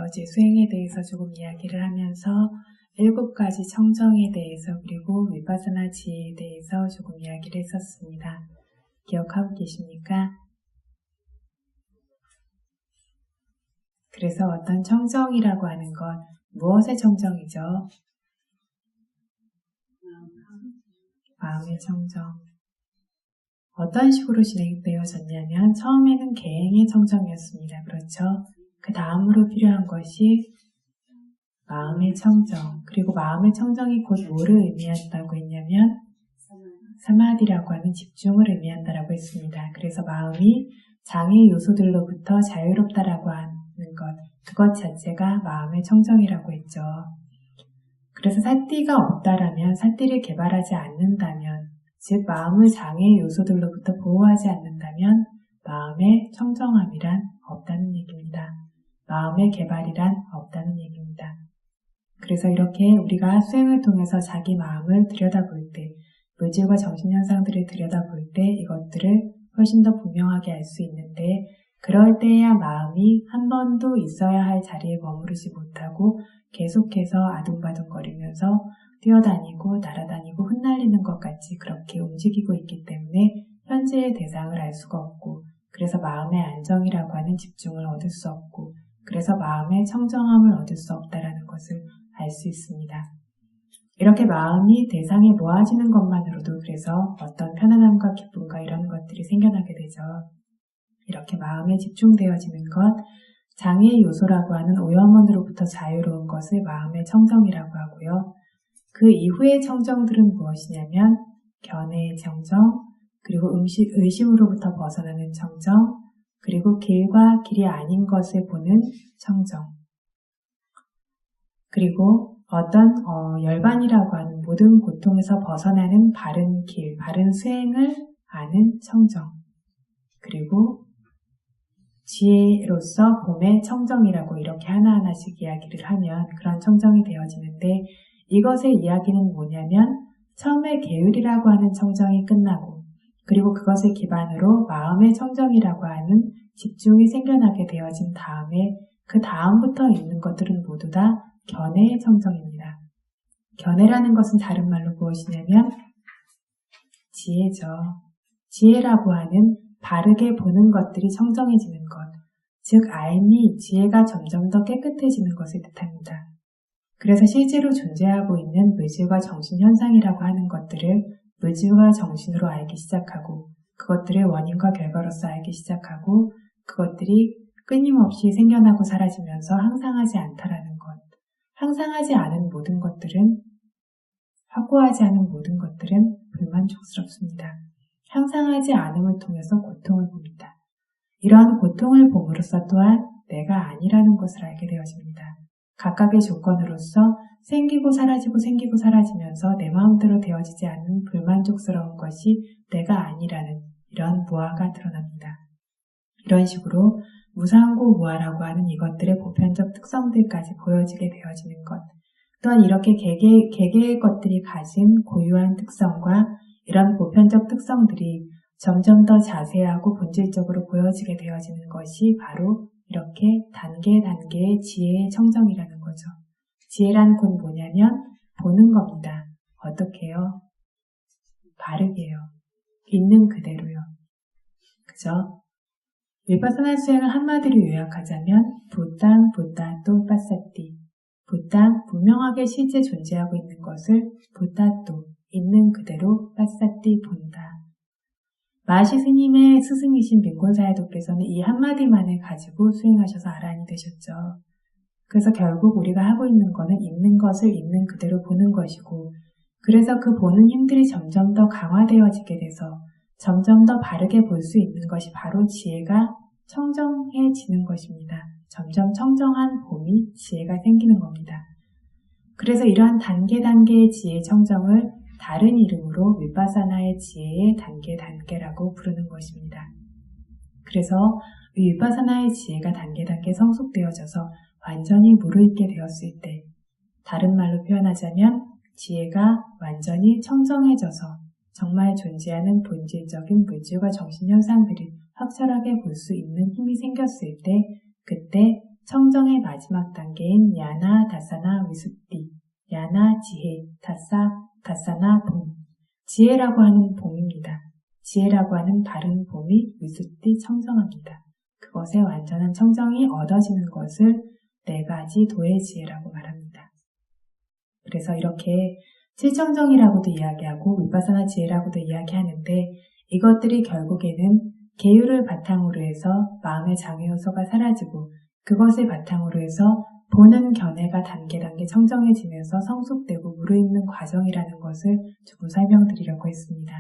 어제 수행에 대해서 조금 이야기를 하면서 7가지 청정에 대해서 그리고 위파사나 지혜에 대해서 조금 이야기를 했었습니다. 기억하고 계십니까? 그래서 어떤 청정이라고 하는 건 무엇의 청정이죠? 마음의 청정. 어떤 식으로 진행되어졌냐면 처음에는 계행의 청정이었습니다. 그렇죠? 그 다음으로 필요한 것이 마음의 청정. 그리고 마음의 청정이 곧 뭐를 의미한다고 했냐면 사마디라고 하는 집중을 의미한다라고 했습니다. 그래서 마음이 장애 요소들로부터 자유롭다라고 하는 것, 그것 자체가 마음의 청정이라고 했죠. 그래서 사띠가 없다라면, 사띠를 개발하지 않는다면, 즉 마음을 장애 요소들로부터 보호하지 않는다면 마음의 청정함이란 없다는 얘기입니다. 마음의 개발이란 없다는 얘기입니다. 그래서 이렇게 우리가 수행을 통해서 자기 마음을 들여다볼 때, 물질과 정신현상들을 들여다볼 때 이것들을 훨씬 더 분명하게 알 수 있는데, 그럴 때야 마음이 한 번도 있어야 할 자리에 머무르지 못하고 계속해서 아둥바둥거리면서 뛰어다니고 날아다니고 흩날리는 것 같이 그렇게 움직이고 있기 때문에 현재의 대상을 알 수가 없고, 그래서 마음의 안정이라고 하는 집중을 얻을 수 없고, 그래서 마음의 청정함을 얻을 수 없다라는 것을 알 수 있습니다. 이렇게 마음이 대상에 모아지는 것만으로도 그래서 어떤 편안함과 기쁨과 이런 것들이 생겨나게 되죠. 이렇게 마음에 집중되어지는 것, 장애 요소라고 하는 오염원으로부터 자유로운 것을 마음의 청정이라고 하고요. 그 이후의 청정들은 무엇이냐면 견해의 청정, 그리고 의심으로부터 벗어나는 청정, 그리고 길과 길이 아닌 것을 보는 청정, 그리고 어떤 열반이라고 하는 모든 고통에서 벗어나는 바른 길, 바른 수행을 아는 청정, 그리고 지혜로서 봄의 청정이라고 이렇게 하나하나씩 이야기를 하면 그런 청정이 되어지는데, 이것의 이야기는 뭐냐면 처음에 계율이라고 하는 청정이 끝나고, 그리고 그것을 기반으로 마음의 청정이라고 하는 집중이 생겨나게 되어진 다음에 그 다음부터 있는 것들은 모두 다 견해의 청정입니다. 견해라는 것은 다른 말로 무엇이냐면 지혜죠. 지혜라고 하는 바르게 보는 것들이 청정해지는 것, 즉 알미, 지혜가 점점 더 깨끗해지는 것을 뜻합니다. 그래서 실제로 존재하고 있는 물질과 정신현상이라고 하는 것들을 물질과 정신으로 알기 시작하고, 그것들을 원인과 결과로서 알기 시작하고, 그것들이 끊임없이 생겨나고 사라지면서 항상하지 않다라는 것, 항상하지 않은 모든 것들은, 확고하지 않은 모든 것들은 불만족스럽습니다. 항상하지 않음을 통해서 고통을 봅니다. 이러한 고통을 봄으로써 또한 내가 아니라는 것을 알게 되어집니다. 각각의 조건으로서 생기고 사라지면서 내 마음대로 되어지지 않는 불만족스러운 것이 내가 아니라는 이런 무아가 드러납니다. 이런 식으로 무상고 무아라고 하는 이것들의 보편적 특성들까지 보여지게 되어지는 것, 또한 이렇게 개개의 것들이 가진 고유한 특성과 이런 보편적 특성들이 점점 더 자세하고 본질적으로 보여지게 되어지는 것이 바로 이렇게 단계의 지혜의 청정이라는 거죠. 지혜란 곧 뭐냐면 보는 겁니다. 어떻게요? 바르게요. 있는 그대로요. 그죠? 위파사나 수행을 한마디로 요약하자면 부탄 빠사띠, 부탄 분명하게 실제 존재하고 있는 것을 부타또 있는 그대로 빠사띠 본다. 마시 스님의 스승이신 빈곤사야도께서는 이 한마디만을 가지고 수행하셔서 아란이 되셨죠. 그래서 결국 우리가 하고 있는 것은 있는 것을 있는 그대로 보는 것이고, 그래서 그 보는 힘들이 점점 더 강화되어지게 돼서 점점 더 바르게 볼 수 있는 것이 바로 지혜가 청정해지는 것입니다. 점점 청정한 봄이 지혜가 생기는 겁니다. 그래서 이러한 단계의 지혜 청정을 다른 이름으로 위파사나의 지혜의 단계라고 부르는 것입니다. 그래서 이 위파사나의 지혜가 단계 성숙되어져서 완전히 무르익게 되었을 때, 다른 말로 표현하자면 지혜가 완전히 청정해져서 정말 존재하는 본질적인 물질과 정신현상들을 확철하게 볼 수 있는 힘이 생겼을 때, 그때 청정의 마지막 단계인 야나, 다사나, 위수띠, 야나, 지혜, 다사나, 봄. 지혜라고 하는 봄입니다. 지혜라고 하는 바른 봄이 위수띠 청정합니다. 그것의 완전한 청정이 얻어지는 것을 네 가지 도의 지혜라고 말합니다. 그래서 이렇게 칠청정이라고도 이야기하고 위파사나 지혜라고도 이야기하는데 이것들이 결국에는 계율을 바탕으로 해서 마음의 장애 요소가 사라지고 그것을 바탕으로 해서 보는 견해가 단계 청정해지면서 성숙되고 무르익는 과정이라는 것을 조금 설명드리려고 했습니다.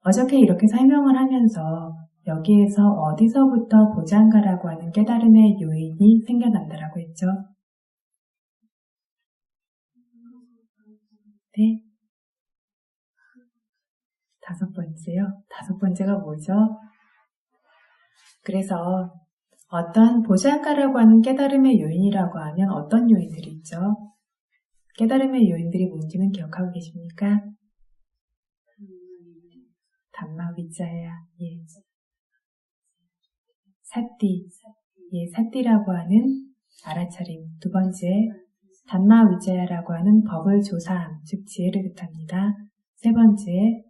어저께 이렇게 설명을 하면서 여기에서 어디서부터 보장가라고 하는 깨달음의 요인이 생겨난다라고 했죠? 네. 5번째요. 5번째가 뭐죠? 그래서 어떤 보장가라고 하는 깨달음의 요인이라고 하면 어떤 요인들이 있죠? 깨달음의 요인들이 뭔지는 기억하고 계십니까? 담마 위자야, 예. 사띠, 예, 사띠라고 하는 알아차림. 2번째, 담마 위자야라고 하는 법을 조사함, 즉 지혜를 뜻합니다. 3번째,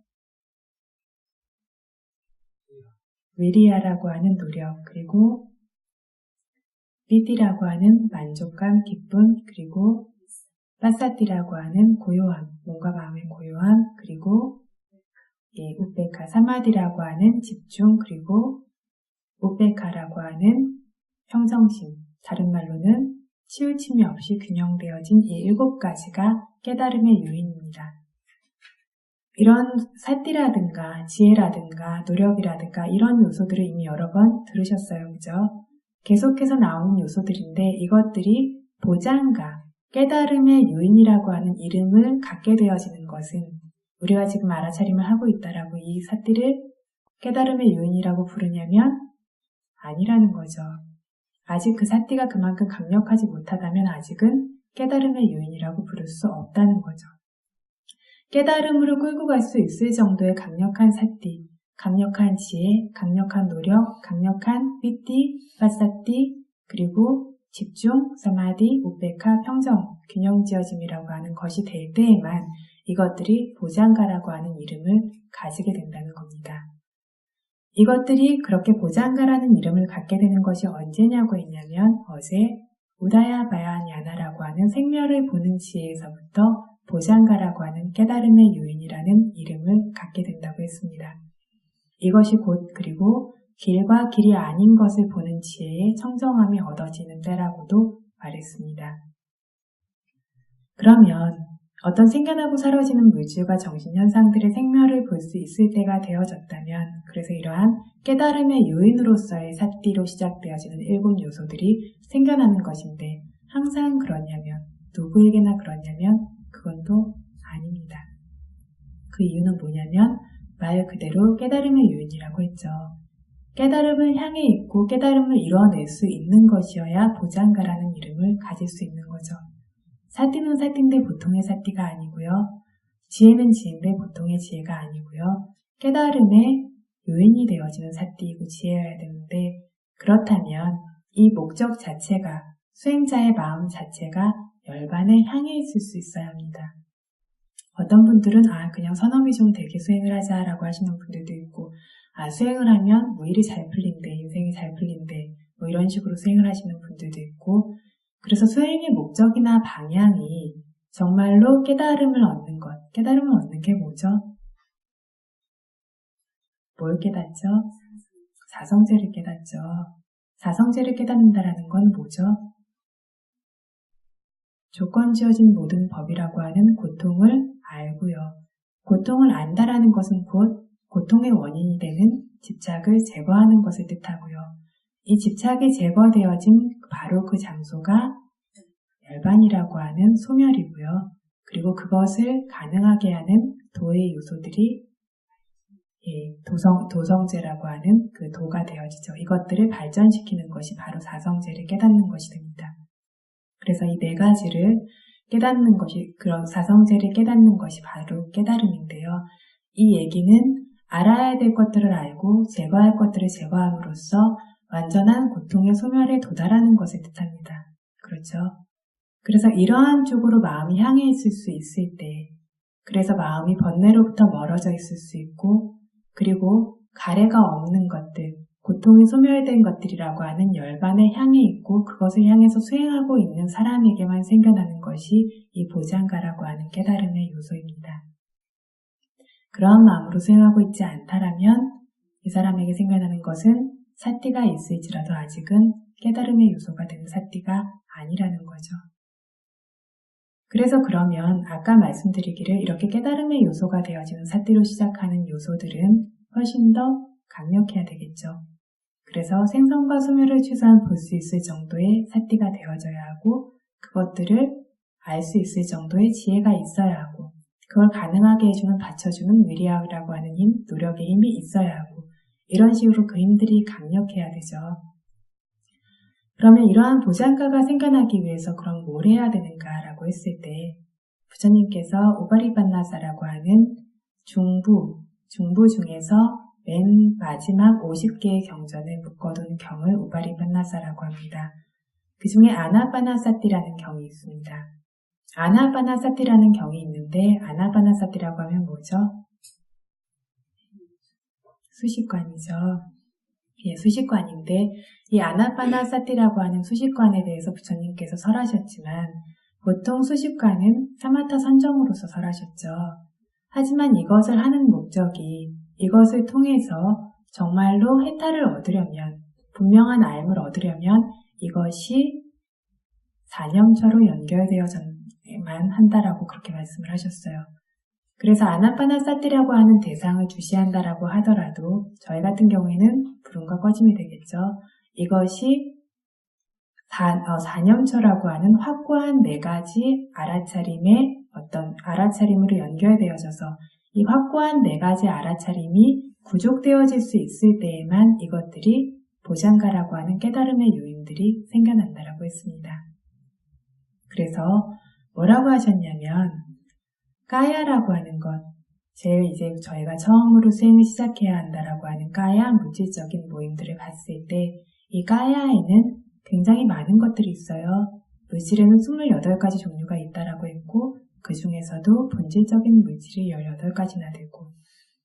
위리야라고 하는 노력, 그리고 리띠라고 하는 만족감, 기쁨, 그리고 빠사띠라고 하는 고요함, 몸과 마음의 고요함, 그리고 예, 우베카, 사마디라고 하는 집중, 그리고 우베카라고 하는 평정심, 다른 말로는 치우침이 없이 균형되어진 이 7가지가 깨달음의 요인입니다. 이런 사띠라든가 지혜라든가 노력이라든가 이런 요소들을 이미 여러 번 들으셨어요. 그죠? 계속해서 나오는 요소들인데 이것들이 보장가, 깨달음의 요인이라고 하는 이름을 갖게 되어지는 것은 우리가 지금 알아차림을 하고 있다라고 이 사띠를 깨달음의 요인이라고 부르냐면 아니라는 거죠. 아직 그 사띠가 그만큼 강력하지 못하다면 아직은 깨달음의 요인이라고 부를 수 없다는 거죠. 깨달음으로 끌고 갈 수 있을 정도의 강력한 사띠, 강력한 지혜, 강력한 노력, 강력한 삐띠, 빠사띠, 그리고 집중, 사마디, 우베카, 평정, 균형지어짐이라고 하는 것이 될 때에만 이것들이 보장가라고 하는 이름을 가지게 된다는 겁니다. 이것들이 그렇게 보장가라는 이름을 갖게 되는 것이 언제냐고 했냐면 어제 우다야바야냐나라고 하는 생멸을 보는 지혜에서부터 보장가라고 하는 깨달음의 요인이라는 이름을 갖게 된다고 했습니다. 이것이 곧 그리고 길과 길이 아닌 것을 보는 지혜의 청정함이 얻어지는 때라고도 말했습니다. 그러면 어떤 생겨나고 사라지는 물질과 정신현상들의 생멸을 볼 수 있을 때가 되어졌다면 그래서 이러한 깨달음의 요인으로서의 사띠로 시작되어지는 7 요소들이 생겨나는 것인데 항상 그러냐면 누구에게나 그러냐면 그건 또 아닙니다. 그 이유는 뭐냐면 말 그대로 깨달음의 요인이라고 했죠. 깨달음을 향해 있고 깨달음을 이뤄낼 수 있는 것이어야 보장가라는 이름을 가질 수 있는 거죠. 사띠는 사띠인데 보통의 사띠가 아니고요. 지혜는 지혜인데 보통의 지혜가 아니고요. 깨달음의 요인이 되어지는 사띠이고 지혜여야 되는데 그렇다면 이 목적 자체가 수행자의 마음 자체가 열반에 향해 있을 수 있어야 합니다. 어떤 분들은 그냥 선업이 좀 되게 수행을 하자라고 하시는 분들도 있고 수행을 하면 뭐 일이 잘 풀린대, 인생이 잘 풀린대 뭐 이런 식으로 수행을 하시는 분들도 있고 그래서 수행의 목적이나 방향이 정말로 깨달음을 얻는 것, 깨달음을 얻는 게 뭐죠? 뭘 깨닫죠? 사성제를 깨닫죠. 사성제를 깨닫는다라는 건 뭐죠? 조건 지어진 모든 법이라고 하는 고통을 알고요. 고통을 안다라는 것은 곧 고통의 원인이 되는 집착을 제거하는 것을 뜻하고요. 이 집착이 제거되어진 바로 그 장소가 열반이라고 하는 소멸이고요. 그리고 그것을 가능하게 하는 도의 요소들이 도성제라고 하는 그 도가 되어지죠. 이것들을 발전시키는 것이 바로 사성제를 깨닫는 것이 됩니다. 그래서 이 4가지를 깨닫는 것이, 그런 사성제를 깨닫는 것이 바로 깨달음인데요. 이 얘기는 알아야 될 것들을 알고 제거할 것들을 제거함으로써 완전한 고통의 소멸에 도달하는 것을 뜻합니다. 그렇죠? 그래서 이러한 쪽으로 마음이 향해 있을 수 있을 때, 그래서 마음이 번뇌로부터 멀어져 있을 수 있고, 그리고 가래가 없는 것들, 고통이 소멸된 것들이라고 하는 열반에 향해 있고 그것을 향해서 수행하고 있는 사람에게만 생겨나는 것이 이 보장가라고 하는 깨달음의 요소입니다. 그러한 마음으로 수행하고 있지 않다라면 이 사람에게 생겨나는 것은 사띠가 있을지라도 아직은 깨달음의 요소가 되는 사띠가 아니라는 거죠. 그래서 그러면 아까 말씀드리기를 이렇게 깨달음의 요소가 되어지는 사띠로 시작하는 요소들은 훨씬 더 강력해야 되겠죠. 그래서 생성과 소멸을 최소한 볼 수 있을 정도의 사띠가 되어져야 하고 그것들을 알 수 있을 정도의 지혜가 있어야 하고 그걸 가능하게 해주는 받쳐주는 위리아라고 하는 힘, 노력의 힘이 있어야 하고 이런 식으로 그 힘들이 강력해야 되죠. 그러면 이러한 보장가가 생겨나기 위해서 그럼 뭘 해야 되는가라고 했을 때 부처님께서 우바리반나사라고 하는 중부 중에서 맨 마지막 50개의 경전을 묶어둔 경을 우바리반나사라고 합니다. 그 중에 아나파나사띠라는 경이 있습니다. 아나파나사띠라는 경이 있는데 아나파나사띠라고 하면 뭐죠? 수식관이죠. 예, 수식관인데 이 아나파나사띠라고 하는 수식관에 대해서 부처님께서 설하셨지만 보통 수식관은 사마타 선정으로서 설하셨죠. 하지만 이것을 하는 목적이 이것을 통해서 정말로 해탈을 얻으려면 분명한 알을 얻으려면 이것이 사념처로 연결되어야만 한다라고 그렇게 말씀을 하셨어요. 그래서 아나파나사띠라고 하는 대상을 주시한다라고 하더라도 저희 같은 경우에는 불음과 꺼짐이 되겠죠. 이것이 사념처라고 하는 확고한 4가지 알아차림의 어떤 알아차림으로 연결되어져서 이 확고한 4가지 알아차림이 구족되어질 수 있을 때에만 이것들이 보장가라고 하는 깨달음의 요인들이 생겨난다라고 했습니다. 그래서 뭐라고 하셨냐면 까야라고 하는 것, 제일 이제 저희가 처음으로 수행을 시작해야 한다라고 하는 까야 물질적인 모임들을 봤을 때 이 까야에는 굉장히 많은 것들이 있어요. 물질에는 28가지 종류가 있다라고 했고 그 중에서도 본질적인 물질이 18가지나 되고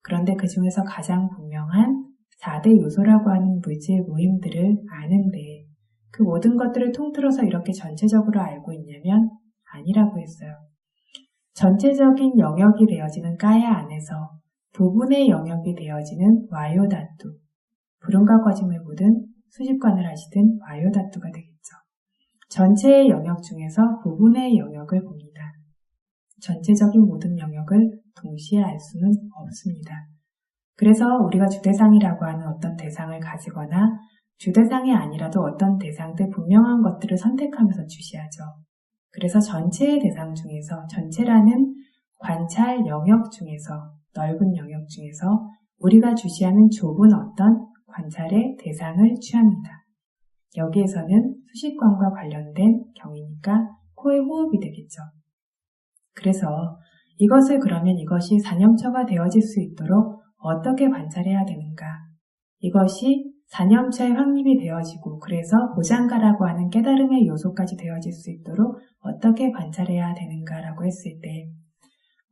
그런데 그 중에서 가장 분명한 4대 요소라고 하는 물질 모임들을 아는데 그 모든 것들을 통틀어서 이렇게 전체적으로 알고 있냐면 아니라고 했어요. 전체적인 영역이 되어지는 까야 안에서 부분의 영역이 되어지는 와요다투, 불음과 꺼짐을 보든 수식관을 하시든 와요다투가 되겠죠. 전체의 영역 중에서 부분의 영역을 봅니다. 전체적인 모든 영역을 동시에 알 수는 없습니다. 그래서 우리가 주대상이라고 하는 어떤 대상을 가지거나 주대상이 아니라도 어떤 대상들 분명한 것들을 선택하면서 주시하죠. 그래서 전체의 대상 중에서 전체라는 관찰 영역 중에서 넓은 영역 중에서 우리가 주시하는 좁은 어떤 관찰의 대상을 취합니다. 여기에서는 수식관과 관련된 경이니까 코의 호흡이 되겠죠. 그래서 이것을 그러면 이것이 사념처가 되어질 수 있도록 어떻게 관찰해야 되는가? 이것이 사념처의 확립이 되어지고 그래서 보장가라고 하는 깨달음의 요소까지 되어질 수 있도록 어떻게 관찰해야 되는가라고 했을 때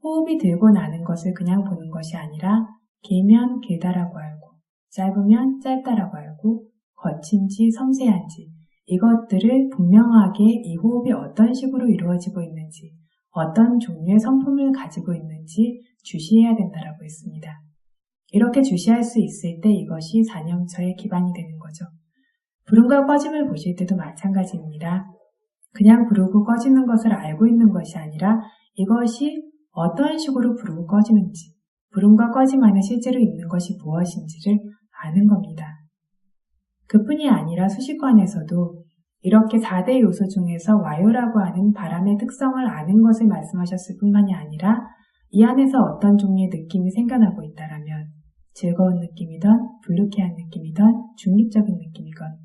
호흡이 들고 나는 것을 그냥 보는 것이 아니라 길면 길다라고 알고 짧으면 짧다라고 알고 거친지 섬세한지 이것들을 분명하게 이 호흡이 어떤 식으로 이루어지고 있는지 어떤 종류의 성품을 가지고 있는지 주시해야 된다라고 했습니다. 이렇게 주시할 수 있을 때 이것이 사념처의 기반이 되는 거죠. 부름과 꺼짐을 보실 때도 마찬가지입니다. 그냥 부르고 꺼지는 것을 알고 있는 것이 아니라 이것이 어떤 식으로 부르고 꺼지는지 부름과 꺼짐 안에 실제로 있는 것이 무엇인지를 아는 겁니다. 그뿐이 아니라 수식관에서도 이렇게 4대 요소 중에서 와요라고 하는 바람의 특성을 아는 것을 말씀하셨을 뿐만이 아니라 이 안에서 어떤 종류의 느낌이 생겨나고 있다라면 즐거운 느낌이든 불쾌한 느낌이든 중립적인 느낌이건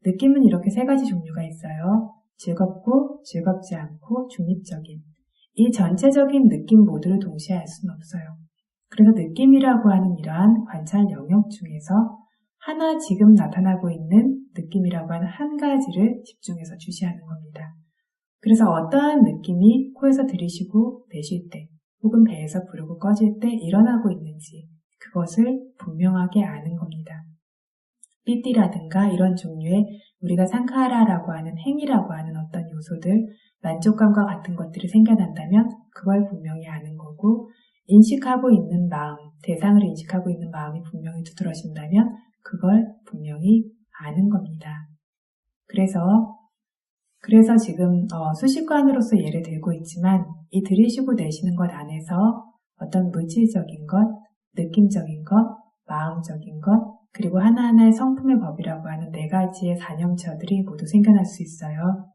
느낌은 이렇게 3가지 종류가 있어요. 즐겁고 즐겁지 않고 중립적인 이 전체적인 느낌 모두를 동시에 알 수는 없어요. 그래서 느낌이라고 하는 이러한 관찰 영역 중에서 하나 지금 나타나고 있는 느낌이라고 하는 한 가지를 집중해서 주시하는 겁니다. 그래서 어떠한 느낌이 코에서 들이쉬고 내쉴 때 혹은 배에서 부르고 꺼질 때 일어나고 있는지 그것을 분명하게 아는 겁니다. 삐띠라든가 이런 종류의 우리가 상카라라고 하는 행위라고 하는 어떤 요소들, 만족감과 같은 것들이 생겨난다면 그걸 분명히 아는 거고, 인식하고 있는 마음, 대상을 인식하고 있는 마음이 분명히 두드러진다면 그걸 분명히 아는 겁니다. 그래서 지금 수식관으로서 예를 들고 있지만 이 들이쉬고 내쉬는 것 안에서 어떤 물질적인 것, 느낌적인 것, 마음적인 것, 그리고 하나하나의 성품의 법이라고 하는 4가지의 사념처들이 모두 생겨날 수 있어요.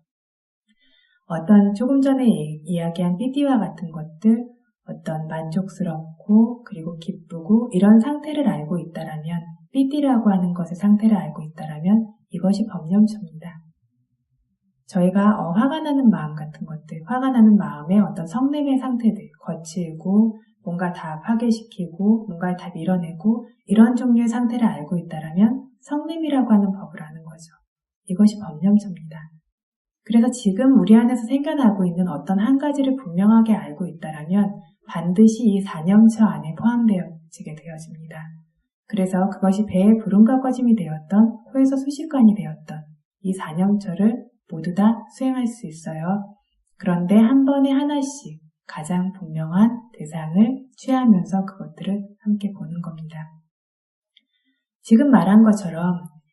어떤 조금 전에 이야기한 삐띠와 같은 것들, 어떤 만족스럽고 그리고 기쁘고 이런 상태를 알고 있다라면, 삐띠라고 하는 것의 상태를 알고 있다라면 이것이 법념처입니다. 저희가 화가 나는 마음 같은 것들, 화가 나는 마음의 어떤 성냄의 상태들, 거칠고 뭔가 다 파괴시키고 뭔가를 다 밀어내고 이런 종류의 상태를 알고 있다라면 성냄이라고 하는 법을 아는 거죠. 이것이 법념처입니다. 그래서 지금 우리 안에서 생겨나고 있는 어떤 한 가지를 분명하게 알고 있다라면 반드시 이 사념처 안에 포함되어지게 되어집니다. 그래서 그것이 배의 부름과 꺼짐이 되었던, 코에서 수식관이 되었던 이 사념처를 모두 다 수행할 수 있어요. 그런데 한 번에 하나씩 가장 분명한 대상을 취하면서 그것들을 함께 보는 겁니다. 지금 말한 것처럼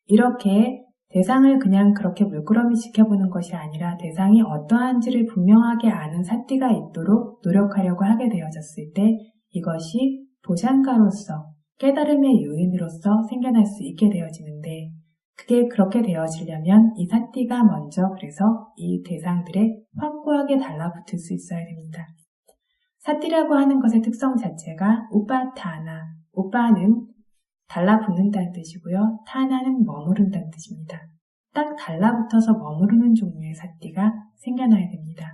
이렇게 대상을 그냥 그렇게 물끄러미 지켜보는 것이 아니라 대상이 어떠한지를 분명하게 아는 사띠가 있도록 노력하려고 하게 되어졌을 때 이것이 보샹가로서 깨달음의 요인으로서 생겨날 수 있게 되어지는데, 그게 그렇게 되어지려면 이 사띠가 먼저 그래서 이 대상들에 확고하게 달라붙을 수 있어야 됩니다. 사띠라고 하는 것의 특성 자체가 우빠타나, 우빠는 달라붙는다는 뜻이고요. 타나는 머무른다는 뜻입니다. 딱 달라붙어서 머무르는 종류의 사띠가 생겨나야 됩니다.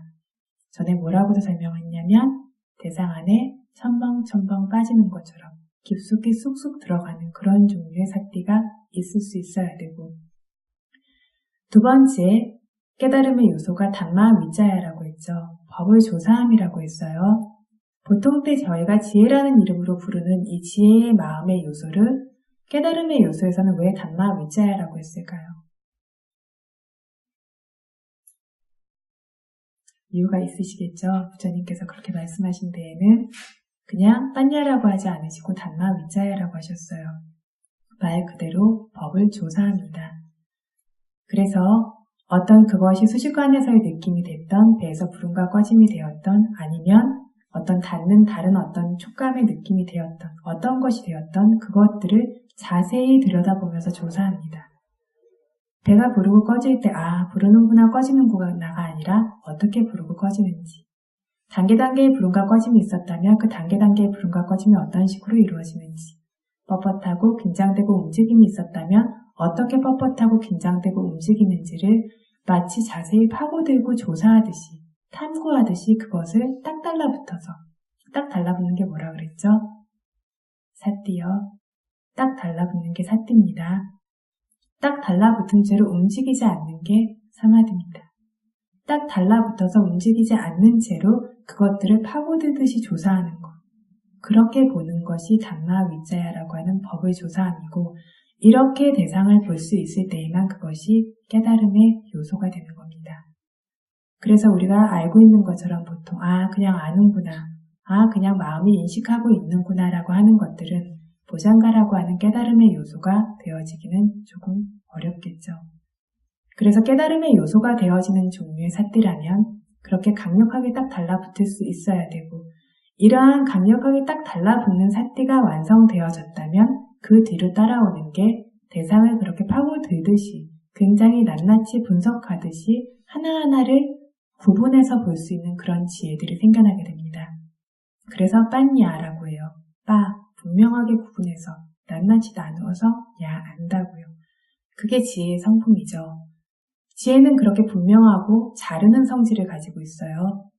전에 뭐라고도 설명했냐면 대상 안에 첨벙첨벙 빠지는 것처럼 깊숙이 쑥쑥 들어가는 그런 종류의 사띠가 있을 수 있어야 되고, 두 번째 깨달음의 요소가 담마 위자야라고 했죠. 법을 조사함이라고 했어요. 보통 때 저희가 지혜라는 이름으로 부르는 이 지혜의 마음의 요소를 깨달음의 요소에서는 왜 담마 위자야라고 했을까요? 이유가 있으시겠죠? 부처님께서 그렇게 말씀하신 데에는 그냥 빤야라고 하지 않으시고 담마 위자야라고 하셨어요. 말 그대로 법을 조사합니다. 그래서 어떤 그것이 수식관에서의 느낌이 됐던, 배에서 부름과 꺼짐이 되었던, 아니면 어떤 닿는 다른 어떤 촉감의 느낌이 되었던, 어떤 것이 되었던 그것들을 자세히 들여다보면서 조사합니다. 배가 부르고 꺼질 때 부르는구나 꺼지는구나가 아니라 어떻게 부르고 꺼지는지, 단계단계의 부름과 꺼짐이 있었다면 그 단계단계의 부름과 꺼짐이 어떤 식으로 이루어지는지, 뻣뻣하고 긴장되고 움직임이 있었다면 어떻게 뻣뻣하고 긴장되고 움직이는지를 마치 자세히 파고들고 조사하듯이, 탐구하듯이 그것을 딱 달라붙어서, 딱 달라붙는 게 뭐라 그랬죠? 사띠요. 딱 달라붙는 게 사띠입니다. 딱 달라붙은 채로 움직이지 않는 게 사마디입니다. 딱 달라붙어서 움직이지 않는 채로 그것들을 파고들듯이 조사하는 것. 그렇게 보는 것이 담마 위자야라고 하는 법을 조사함이고, 이렇게 대상을 볼 수 있을 때에만 그것이 깨달음의 요소가 되는 겁니다. 그래서 우리가 알고 있는 것처럼 보통 그냥 아는구나, 그냥 마음이 인식하고 있는구나 라고 하는 것들은 보샹가라고 하는 깨달음의 요소가 되어지기는 조금 어렵겠죠. 그래서 깨달음의 요소가 되어지는 종류의 사띠라면 그렇게 강력하게 딱 달라붙을 수 있어야 되고, 이러한 강력하게 딱 달라붙는 사띠가 완성되어졌다면 그 뒤로 따라오는 게 대상을 그렇게 파고들듯이 굉장히 낱낱이 분석하듯이 하나하나를 구분해서 볼 수 있는 그런 지혜들이 생겨나게 됩니다. 그래서 빤야라고 해요. 분명하게 구분해서 낱낱이 나누어서 안다고요. 그게 지혜의 성품이죠. 지혜는 그렇게 분명하고 자르는 성질을 가지고 있어요.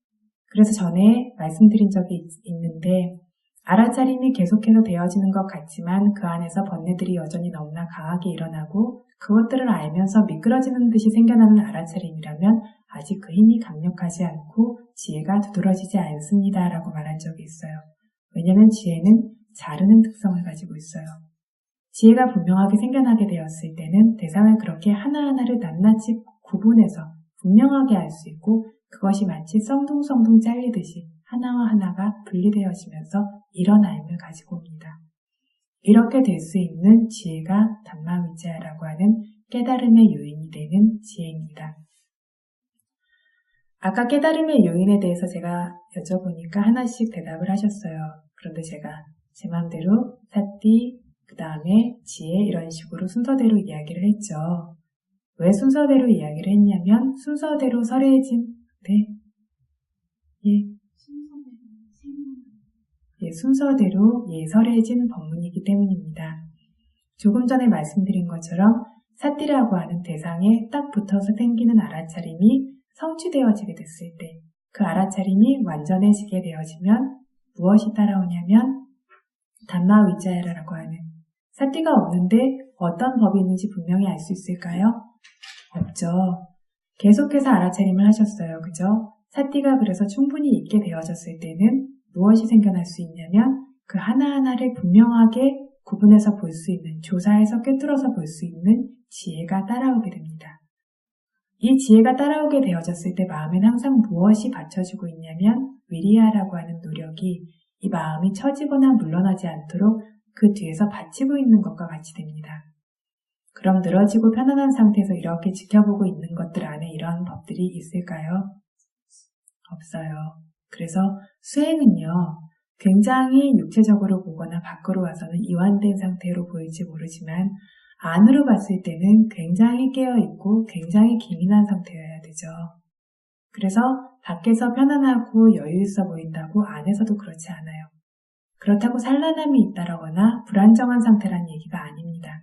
그래서 전에 말씀드린 적이 있는데 알아차림이 계속해서 되어지는 것 같지만 그 안에서 번뇌들이 여전히 너무나 강하게 일어나고 그것들을 알면서 미끄러지는 듯이 생겨나는 알아차림이라면 아직 그 힘이 강력하지 않고 지혜가 두드러지지 않습니다. 라고 말한 적이 있어요. 왜냐하면 지혜는 자르는 특성을 가지고 있어요. 지혜가 분명하게 생겨나게 되었을 때는 대상을 그렇게 하나하나를 낱낱이 구분해서 분명하게 알 수 있고 그것이 마치 썽둥썽둥 잘리듯이 하나와 하나가 분리되어지면서 이런 알을 가지고 옵니다. 이렇게 될 수 있는 지혜가 담마위자야라고 하는 깨달음의 요인이 되는 지혜입니다. 아까 깨달음의 요인에 대해서 제가 여쭤보니까 하나씩 대답을 하셨어요. 그런데 제가 제 마음대로 사띠, 그 다음에 지혜 이런 식으로 순서대로 이야기를 했죠. 왜 순서대로 이야기를 했냐면 순서대로 설해진 순서대로 설해진 법문이기 때문입니다. 조금 전에 말씀드린 것처럼 사띠라고 하는 대상에 딱 붙어서 생기는 알아차림이 성취되어지게 됐을 때 그 알아차림이 완전해지게 되어지면 무엇이 따라오냐면 담마위자야라고 하는 사띠가 없는데 어떤 법이 있는지 분명히 알 수 있을까요? 없죠. 계속해서 알아차림을 하셨어요. 그죠? 사띠가 그래서 충분히 있게 되어졌을 때는 무엇이 생겨날 수 있냐면 그 하나하나를 분명하게 구분해서 볼 수 있는, 조사해서 꿰뚫어서 볼 수 있는 지혜가 따라오게 됩니다. 이 지혜가 따라오게 되어졌을 때 마음엔 항상 무엇이 받쳐주고 있냐면 위리야라고 하는 노력이 이 마음이 처지거나 물러나지 않도록 그 뒤에서 받치고 있는 것과 같이 됩니다. 그럼 늘어지고 편안한 상태에서 이렇게 지켜보고 있는 것들 안에 이러한 법들이 있을까요? 없어요. 그래서 수행은요, 굉장히 육체적으로 보거나 밖으로 와서는 이완된 상태로 보일지 모르지만 안으로 봤을 때는 굉장히 깨어있고 굉장히 기민한 상태여야 되죠. 그래서 밖에서 편안하고 여유있어 보인다고 안에서도 그렇지 않아요. 그렇다고 산란함이 있다거나 불안정한 상태란 얘기가 아닙니다.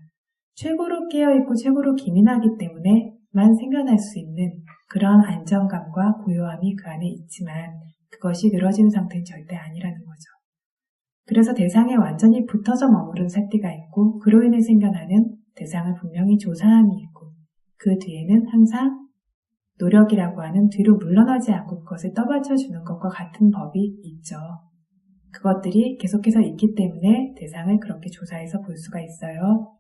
최고로 깨어있고 최고로 기민하기 때문에만 생겨날 수 있는 그런 안정감과 고요함이 그 안에 있지만 그것이 늘어진 상태는 절대 아니라는 거죠. 그래서 대상에 완전히 붙어서 머무른 사띠가 있고 그로 인해 생겨나는 대상을 분명히 조사함이 있고 그 뒤에는 항상 노력이라고 하는 뒤로 물러나지 않고 그것을 떠받쳐주는 것과 같은 법이 있죠. 그것들이 계속해서 있기 때문에 대상을 그렇게 조사해서 볼 수가 있어요.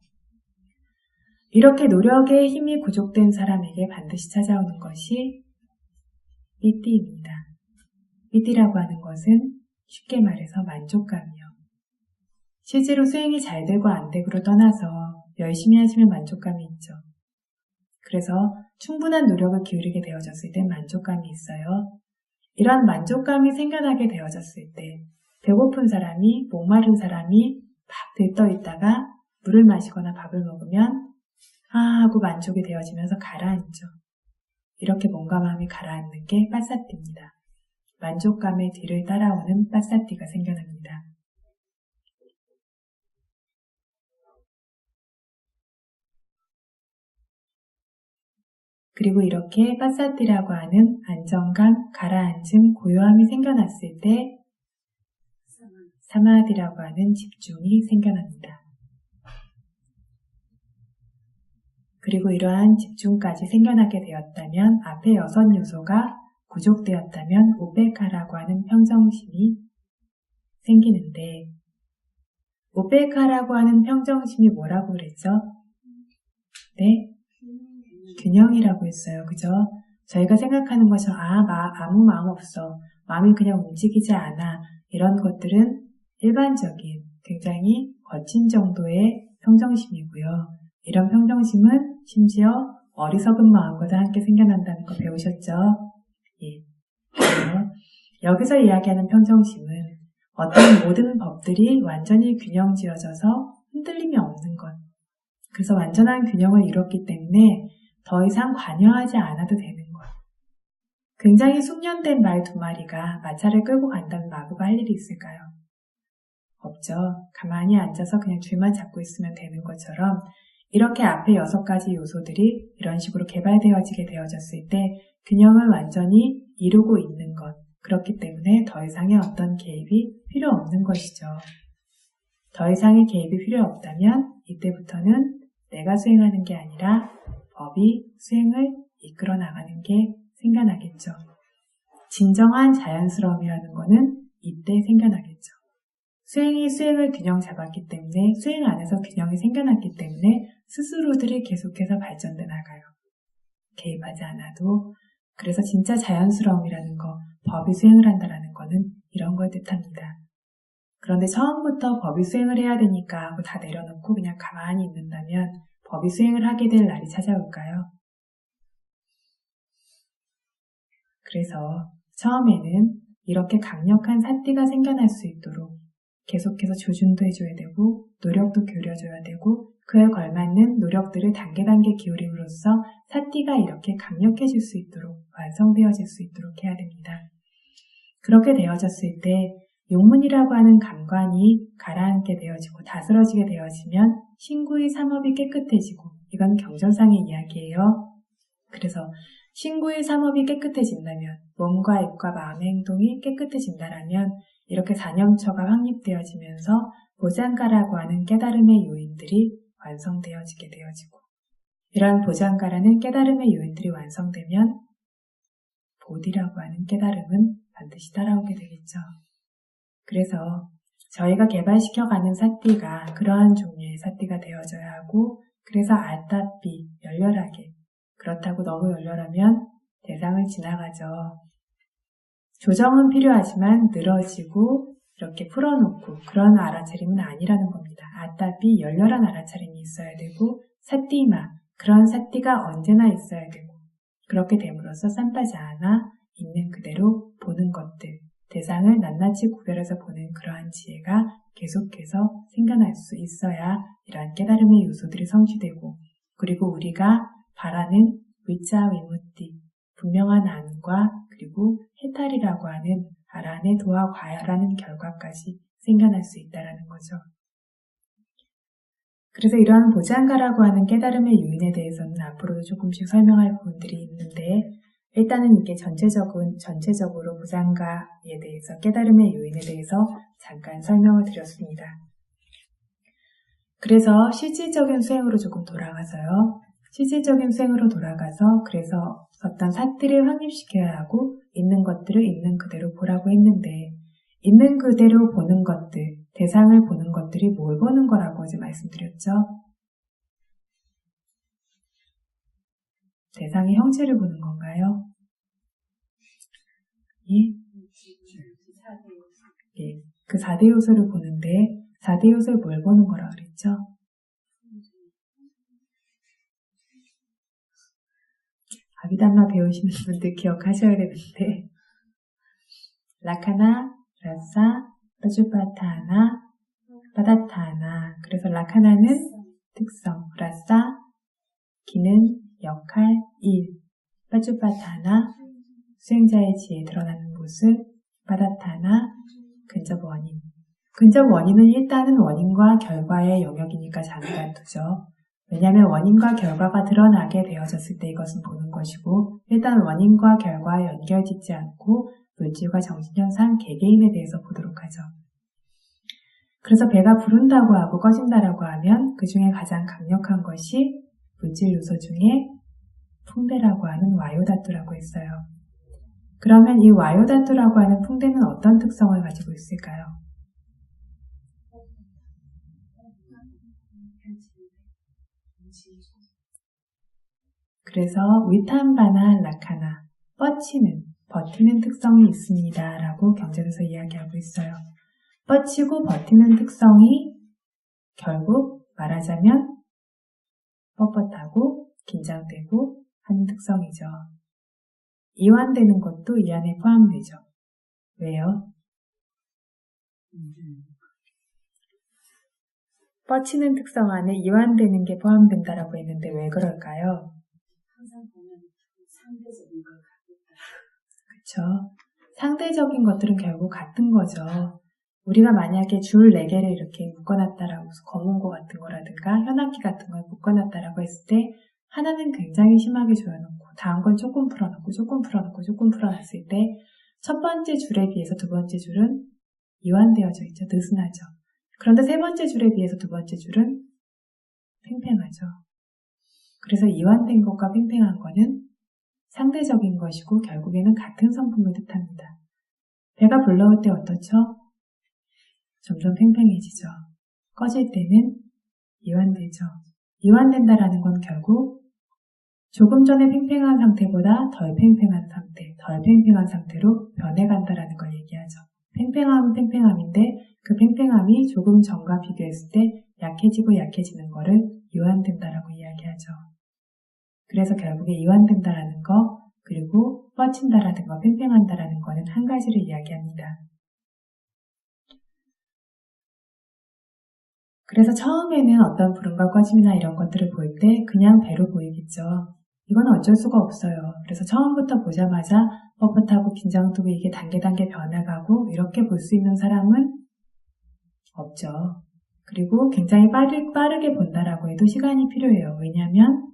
이렇게 노력의 힘이 부족된 사람에게 반드시 찾아오는 것이 삐띠입니다. 삐띠라고 하는 것은 쉽게 말해서 만족감이요. 실제로 수행이 잘 되고 안 되고로 떠나서 열심히 하시면 만족감이 있죠. 그래서 충분한 노력을 기울이게 되어졌을 때 만족감이 있어요. 이런 만족감이 생겨나게 되어졌을 때 배고픈 사람이, 목마른 사람이 막 들떠 있다가 물을 마시거나 밥을 먹으면 하고 만족이 되어지면서 가라앉죠. 이렇게 몸과 마음이 가라앉는 게 빠사띠입니다. 만족감의 뒤를 따라오는 빠사띠가 생겨납니다. 그리고 이렇게 빠사띠라고 하는 안정감, 가라앉음, 고요함이 생겨났을 때 사마디라고 하는 집중이 생겨납니다. 그리고 이러한 집중까지 생겨나게 되었다면 앞에 6 요소가 구족되었다면 우베카라고 하는 평정심이 생기는데 우베카라고 하는 평정심이 뭐라고 그랬죠? 네? 균형이라고 했어요. 그죠? 저희가 생각하는 것처럼 아무 마음 없어. 마음이 그냥 움직이지 않아. 이런 것들은 일반적인 굉장히 거친 정도의 평정심이고요. 이런 평정심은 심지어 어리석은 마음과도 함께 생겨난다는 거 배우셨죠? 예. 여기서 이야기하는 평정심은 어떤 모든 법들이 완전히 균형 지어져서 흔들림이 없는 것. 그래서 완전한 균형을 이뤘기 때문에 더 이상 관여하지 않아도 되는 것. 굉장히 숙련된 말 2마리가 마차를 끌고 간다면 마구가 할 일이 있을까요? 없죠. 가만히 앉아서 그냥 줄만 잡고 있으면 되는 것처럼 이렇게 앞에 6가지 요소들이 이런 식으로 개발되어지게 되어졌을 때 균형을 완전히 이루고 있는 것, 그렇기 때문에 더 이상의 어떤 개입이 필요 없는 것이죠. 더 이상의 개입이 필요 없다면 이때부터는 내가 수행하는 게 아니라 법이 수행을 이끌어 나가는 게 생겨나겠죠. 진정한 자연스러움이라는 거는 이때 생겨나겠죠. 수행이 수행을 균형 잡았기 때문에 수행 안에서 균형이 생겨났기 때문에 스스로들이 계속해서 발전돼 나가요. 개입하지 않아도. 그래서 진짜 자연스러움이라는 거, 법이 수행을 한다라는 거는 이런 걸 뜻합니다. 그런데 처음부터 법이 수행을 해야 되니까 하고 다 내려놓고 그냥 가만히 있는다면 법이 수행을 하게 될 날이 찾아올까요? 그래서 처음에는 이렇게 강력한 사띠가 생겨날 수 있도록 계속해서 조준도 해줘야 되고 노력도 기울여줘야 되고 그에 걸맞는 노력들을 단계 기울임으로써 사띠가 이렇게 강력해질 수 있도록 완성되어질 수 있도록 해야 됩니다. 그렇게 되어졌을 때 용문이라고 하는 감관이 가라앉게 되어지고 다스러지게 되어지면 신구의 삼업이 깨끗해지고 이건 경전상의 이야기예요. 그래서 신구의 삼업이 깨끗해진다면 몸과 입과 마음의 행동이 깨끗해진다라면 이렇게 사념처가 확립되어지면서 보장가라고 하는 깨달음의 요인들이 완성되어지게 되어지고 이러한 보장가라는 깨달음의 요인들이 완성되면 보디라고 하는 깨달음은 반드시 따라오게 되겠죠. 그래서 저희가 개발시켜가는 사띠가 그러한 종류의 사띠가 되어져야 하고 그래서 알따삐, 열렬하게 그렇다고 너무 열렬하면 대상을 지나가죠. 조정은 필요하지만 늘어지고 이렇게 풀어놓고 그런 알아차림은 아니라는 겁니다. 아따삐 열렬한 알아차림이 있어야 되고 사띠마 그런 사띠가 언제나 있어야 되고 그렇게 됨으로써 쌈바자하나 있는 그대로 보는 것들 대상을 낱낱이 구별해서 보는 그러한 지혜가 계속해서 생겨날 수 있어야 이러한 깨달음의 요소들이 성취되고 그리고 우리가 바라는 위짜 위무띠 분명한 안과 그리고 해탈이라고 하는 아란의 도와 과야라는 결과까지 생겨날 수 있다는 거죠. 그래서 이러한 보장가라고 하는 깨달음의 요인에 대해서는 앞으로도 조금씩 설명할 부분들이 있는데 일단은 이게 전체적으로 보장가에 대해서 깨달음의 요인에 대해서 잠깐 설명을 드렸습니다. 그래서 실질적인 수행으로 조금 돌아가서요. 실질적인 수행으로 돌아가서 그래서 어떤 사띠를 확립시켜야 하고 있는 것들을 있는 그대로 보라고 했는데 있는 그대로 보는 것들, 대상을 보는 것들이 뭘 보는 거라고 어제 말씀드렸죠? 대상의 형체를 보는 건가요? 예? 예, 그 4대 요소를 보는데 4대 요소를 뭘 보는 거라 그랬죠? 아비담마 배우시는 분들 기억하셔야 되는데 라카나, 라사, 빠주파타나, 바다타나 그래서 라카나는 특성, 라사, 기능, 역할, 일, 빠주파타나 수행자의 지혜에 드러나는 모습, 바다타나 근접 원인. 근접 원인은 일단은 원인과 결과의 영역이니까 잠깐 두죠. 왜냐하면 원인과 결과가 드러나게 되어졌을 때 이것은 보는 것이고 일단 원인과 결과에 연결짓지 않고 물질과 정신현상, 개개인에 대해서 보도록 하죠. 그래서 배가 부른다고 하고 꺼진다라고 하면 그 중에 가장 강력한 것이 물질 요소 중에 풍대라고 하는 와요다투라고 했어요. 그러면 이 와요다투라고 하는 풍대는 어떤 특성을 가지고 있을까요? 그래서 위탄바나 라카나, 뻗치는, 버티는 특성이 있습니다. 라고 경전에서 이야기하고 있어요. 뻗치고 버티는 특성이 결국 말하자면 뻣뻣하고 긴장되고 하는 특성이죠. 이완되는 것도 이 안에 포함되죠. 왜요? 뻗치는 특성 안에 이완되는 게 포함된다라고 했는데 왜 그럴까요? 항상 보면 상대적인 걸 갖고 있다. 그렇죠. 상대적인 것들은 결국 같은 거죠. 우리가 만약에 줄 4개를 이렇게 묶어놨다라고 해서 검은고 같은 거라든가 현악기 같은 걸 묶어놨다라고 했을 때 하나는 굉장히 심하게 조여놓고 다음 건 조금 풀어놓고 조금 풀어놨을 때 첫 번째 줄에 비해서 두 번째 줄은 이완되어져 있죠. 느슨하죠. 그런데 세 번째 줄에 비해서 두 번째 줄은 팽팽하죠. 그래서 이완된 것과 팽팽한 것은 상대적인 것이고 결국에는 같은 성품을 뜻합니다. 배가 불러올 때 어떻죠? 점점 팽팽해지죠. 꺼질 때는 이완되죠. 이완된다라는 건 결국 조금 전에 팽팽한 상태보다 덜 팽팽한 상태, 덜 팽팽한 상태로 변해간다라는 걸 얘기하죠. 팽팽함은 팽팽함인데 그 팽팽함이 조금 전과 비교했을 때 약해지고 약해지는 거를 이완된다라고 이야기하죠. 그래서 결국에 이완된다라는 거, 그리고 뻗친다라는 거, 팽팽한다라는 거는 한 가지를 이야기합니다. 그래서 처음에는 어떤 부름과 꺼짐이나 이런 것들을 볼 때 그냥 배로 보이겠죠. 이건 어쩔 수가 없어요. 그래서 처음부터 보자마자 뻣뻣하고 긴장되고 이게 단계 변해가고 이렇게 볼 수 있는 사람은 없죠. 그리고 굉장히 빠르게 본다라고 해도 시간이 필요해요. 왜냐하면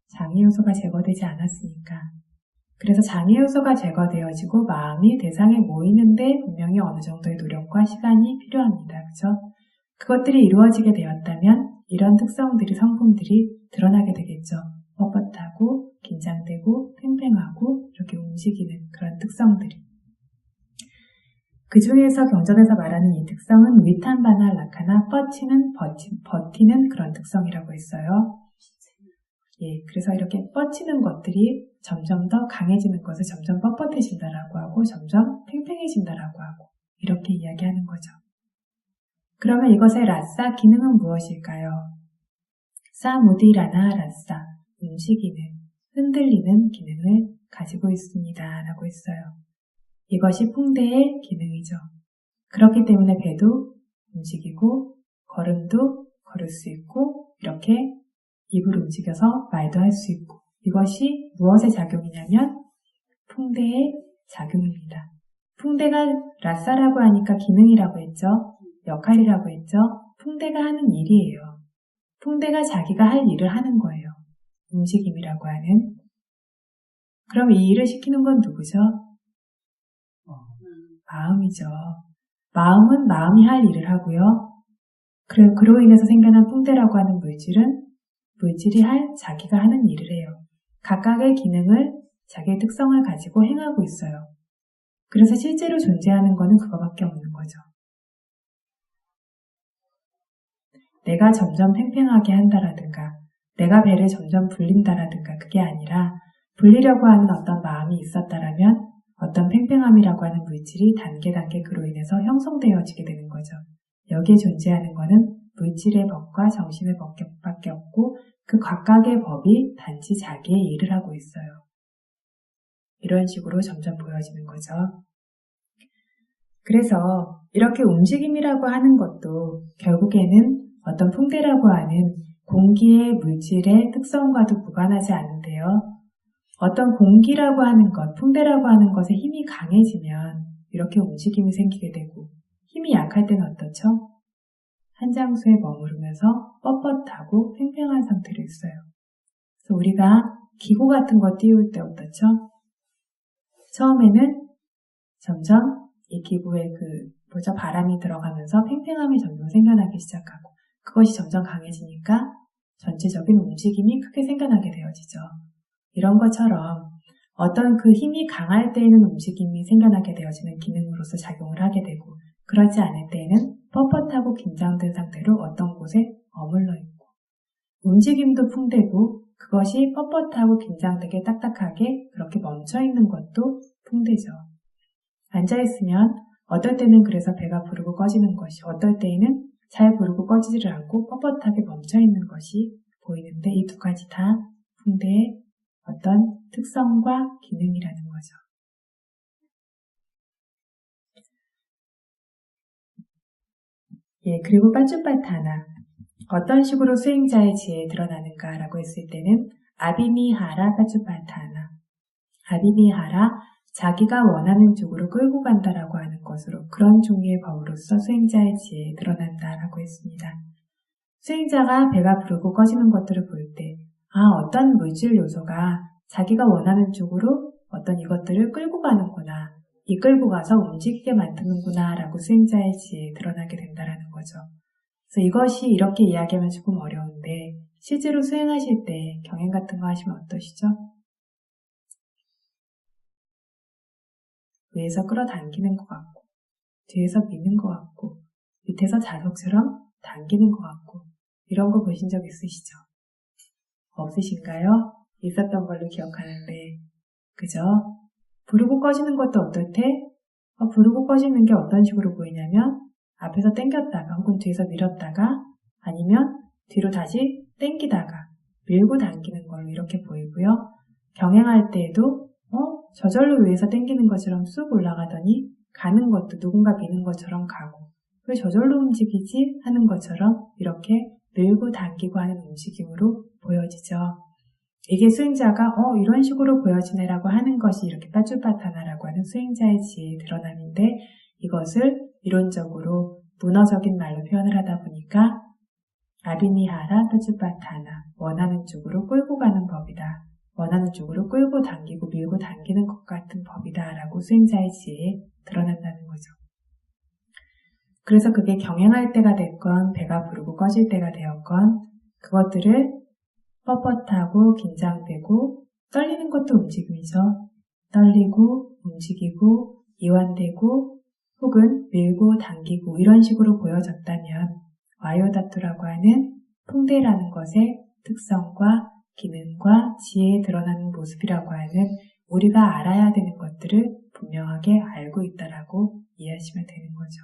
장애 요소가 제거되지 않았으니까. 그래서 장애 요소가 제거되어지고 마음이 대상에 모이는데 분명히 어느 정도의 노력과 시간이 필요합니다. 그렇죠? 그것들이 이루어지게 되었다면 이런 특성들이, 성품들이 드러나게 되겠죠. 뻣뻣하고 긴장되고 팽팽하고 이렇게 움직이는 그런 특성들이. 그 중에서 경전에서 말하는 이 특성은 위탄바나 라카나 버티는 그런 특성이라고 했어요. 예, 그래서 이렇게 뻗치는 것들이 점점 더 강해지는 것을 점점 뻣뻣해진다라고 하고 점점 팽팽해진다라고 하고 이렇게 이야기하는 거죠. 그러면 이것의 라싸 기능은 무엇일까요? 사무디라나 라싸, 움직이는, 흔들리는 기능을 가지고 있습니다 라고 했어요. 이것이 풍대의 기능이죠. 그렇기 때문에 배도 움직이고 걸음도 걸을 수 있고 이렇게 입을 움직여서 말도 할 수 있고 이것이 무엇의 작용이냐면 풍대의 작용입니다. 풍대가 라싸라고 하니까 기능이라고 했죠. 역할이라고 했죠. 풍대가 하는 일이에요. 풍대가 자기가 할 일을 하는 거예요. 움직임이라고 하는. 그럼 이 일을 시키는 건 누구죠? 마음이죠. 마음은 마음이 할 일을 하고요. 그로 인해서 생겨난 풍대라고 하는 물질이 자기가 하는 일을 해요. 각각의 기능을 자기의 특성을 가지고 행하고 있어요. 그래서 실제로 존재하는 거는 그거밖에 없는 거죠. 내가 점점 팽팽하게 한다라든가 내가 배를 점점 불린다라든가 그게 아니라 불리려고 하는 어떤 마음이 있었다라면 어떤 팽팽함이라고 하는 물질이 단계 그로 인해서 형성되어지게 되는 거죠. 여기에 존재하는 거는 물질의 법과 정신의 법밖에 없고 그 각각의 법이 단지 자기의 일을 하고 있어요. 이런 식으로 점점 보여지는 거죠. 그래서 이렇게 움직임이라고 하는 것도 결국에는 어떤 풍대라고 하는 공기의 물질의 특성과도 무관하지 않은데요. 어떤 공기라고 하는 것, 풍대라고 하는 것에 힘이 강해지면 이렇게 움직임이 생기게 되고 힘이 약할 때는 어떻죠? 한 장소에 머무르면서 뻣뻣하고 팽팽한 상태로 있어요. 그래서 우리가 기구 같은 거 띄울 때 어떻죠? 처음에는 점점 이 기구에 바람이 들어가면서 팽팽함이 점점 생겨나기 시작하고 그것이 점점 강해지니까 전체적인 움직임이 크게 생겨나게 되어지죠. 이런 것처럼 어떤 그 힘이 강할 때에는 움직임이 생겨나게 되어지는 기능으로서 작용을 하게 되고 그렇지 않을 때에는 뻣뻣하고 긴장된 상태로 어떤 곳에 머물러 있고 움직임도 풍대고 그것이 뻣뻣하고 긴장되게 딱딱하게 그렇게 멈춰있는 것도 풍대죠. 앉아있으면 어떨 때는 그래서 배가 부르고 꺼지는 것이 어떨 때에는 잘 부르고 꺼지지를 않고 뻣뻣하게 멈춰있는 것이 보이는데 이 두 가지 다 풍대의 어떤 특성과 기능이라는 거죠. 예, 그리고 빠쭈빠타나 어떤 식으로 수행자의 지혜에 드러나는가라고 했을 때는 아비미하라 빠쭈빠타나 아비미하라 자기가 원하는 쪽으로 끌고 간다라고 하는 것으로 그런 종류의 법으로서 수행자의 지혜에 드러난다라고 했습니다. 수행자가 배가 부르고 꺼지는 것들을 볼 때 어떤 물질 요소가 자기가 원하는 쪽으로 어떤 이것들을 끌고 가는구나, 이끌고 가서 움직이게 만드는구나 라고 수행자의 지혜에 드러나게 된다는 거죠. 그래서 이것이 이렇게 이야기하면 조금 어려운데 실제로 수행하실 때 경행 같은 거 하시면 어떠시죠? 위에서 끌어당기는 것 같고 뒤에서 미는 것 같고 밑에서 자석처럼 당기는 것 같고 이런 거 보신 적 있으시죠? 없으신가요? 있었던 걸로 기억하는데 그죠? 부르고 꺼지는 것도 어떨 때? 부르고 꺼지는 게 어떤 식으로 보이냐면 앞에서 당겼다가 혹은 뒤에서 밀었다가 아니면 뒤로 다시 당기다가 밀고 당기는 걸로 이렇게 보이고요. 경행할 때에도 저절로 위에서 당기는 것처럼 쑥 올라가더니 가는 것도 누군가 미는 것처럼 가고 왜 저절로 움직이지? 하는 것처럼 이렇게 밀고 당기고 하는 움직임으로 보여지죠. 이게 수행자가 이런 식으로 보여지네라고 하는 것이 이렇게 빠쭈빠타나라고 하는 수행자의 지혜의 드러남인데 이것을 이론적으로 문어적인 말로 표현을 하다 보니까 아비니하라 빠쭈빠타나 원하는 쪽으로 끌고 가는 법이다. 원하는 쪽으로 끌고 당기고 밀고 당기는 것 같은 법이다 라고 수행자의 지혜에 드러난다는 거죠. 그래서 그게 경행할 때가 됐건 배가 부르고 꺼질 때가 되었건 그것들을 뻣뻣하고 긴장되고 떨리는 것도 움직임이죠. 떨리고 움직이고 이완되고 혹은 밀고 당기고 이런 식으로 보여졌다면 와요다투라고 하는 풍대라는 것의 특성과 기능과 지혜에 드러나는 모습이라고 하는 우리가 알아야 되는 것들을 분명하게 알고 있다라고 이해하시면 되는 거죠.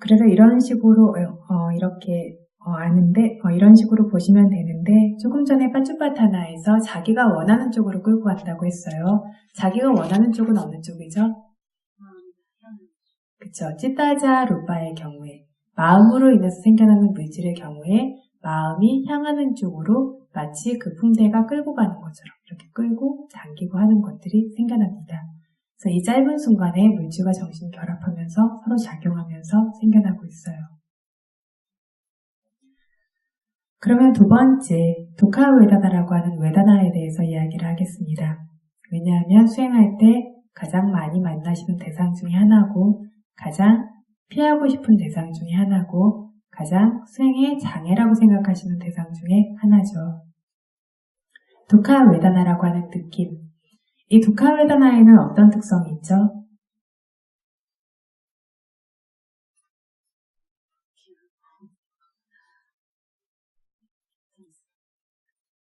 그래서 이런 식으로 이렇게 아는데 이런 식으로 보시면 되는데 조금 전에 빠쭈빠타나에서 자기가 원하는 쪽으로 끌고 간다고 했어요. 자기가 원하는 쪽은 어느 쪽이죠? 그쵸. 찌따자 루파의 경우에 마음으로 인해서 생겨나는 물질의 경우에 마음이 향하는 쪽으로 마치 그 풍대가 끌고 가는 것처럼 이렇게 끌고 당기고 하는 것들이 생겨납니다. 그래서 이 짧은 순간에 물질과 정신이 결합하면서 서로 작용하면서 생겨나고 있어요. 그러면 두 번째, 두카웨다나라고 하는 웨다나에 대해서 이야기를 하겠습니다. 왜냐하면 수행할 때 가장 많이 만나시는 대상 중에 하나고 가장 피하고 싶은 대상 중에 하나고 가장 수행의 장애라고 생각하시는 대상 중에 하나죠. 두카웨다나라고 하는 느낌. 이 두카웨다나에는 어떤 특성이 있죠?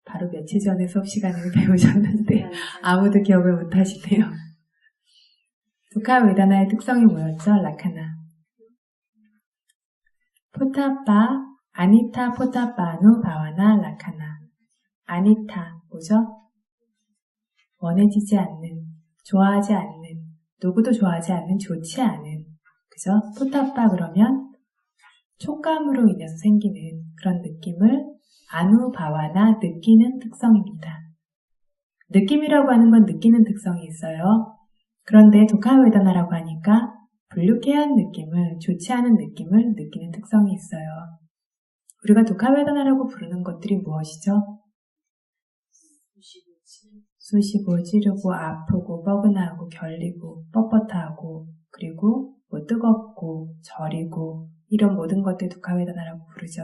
바로 며칠 전에 수업 시간에 배우셨는데 아무도 기억을 못 하시네요. 두카웨다나의 특성이 뭐였죠? 라카나. 포타빠, 아니타 포타빠누 바와나 라카나. 아니타, 뭐죠? 원해지지 않는, 좋아하지 않는, 누구도 좋아하지 않는, 좋지 않은, 그죠? 포타빠 그러면 촉감으로 인해서 생기는 그런 느낌을 아누바와나 느끼는 특성입니다. 느낌이라고 하는 건 느끼는 특성이 있어요. 그런데 두카웨다나라고 하니까 불쾌한 느낌을, 좋지 않은 느낌을 느끼는 특성이 있어요. 우리가 두카웨다나라고 부르는 것들이 무엇이죠? 쑤시고 찌르고 아프고 뻐근하고 결리고 뻣뻣하고 그리고 뜨겁고 저리고 이런 모든 것들 두카웨다나라고 부르죠.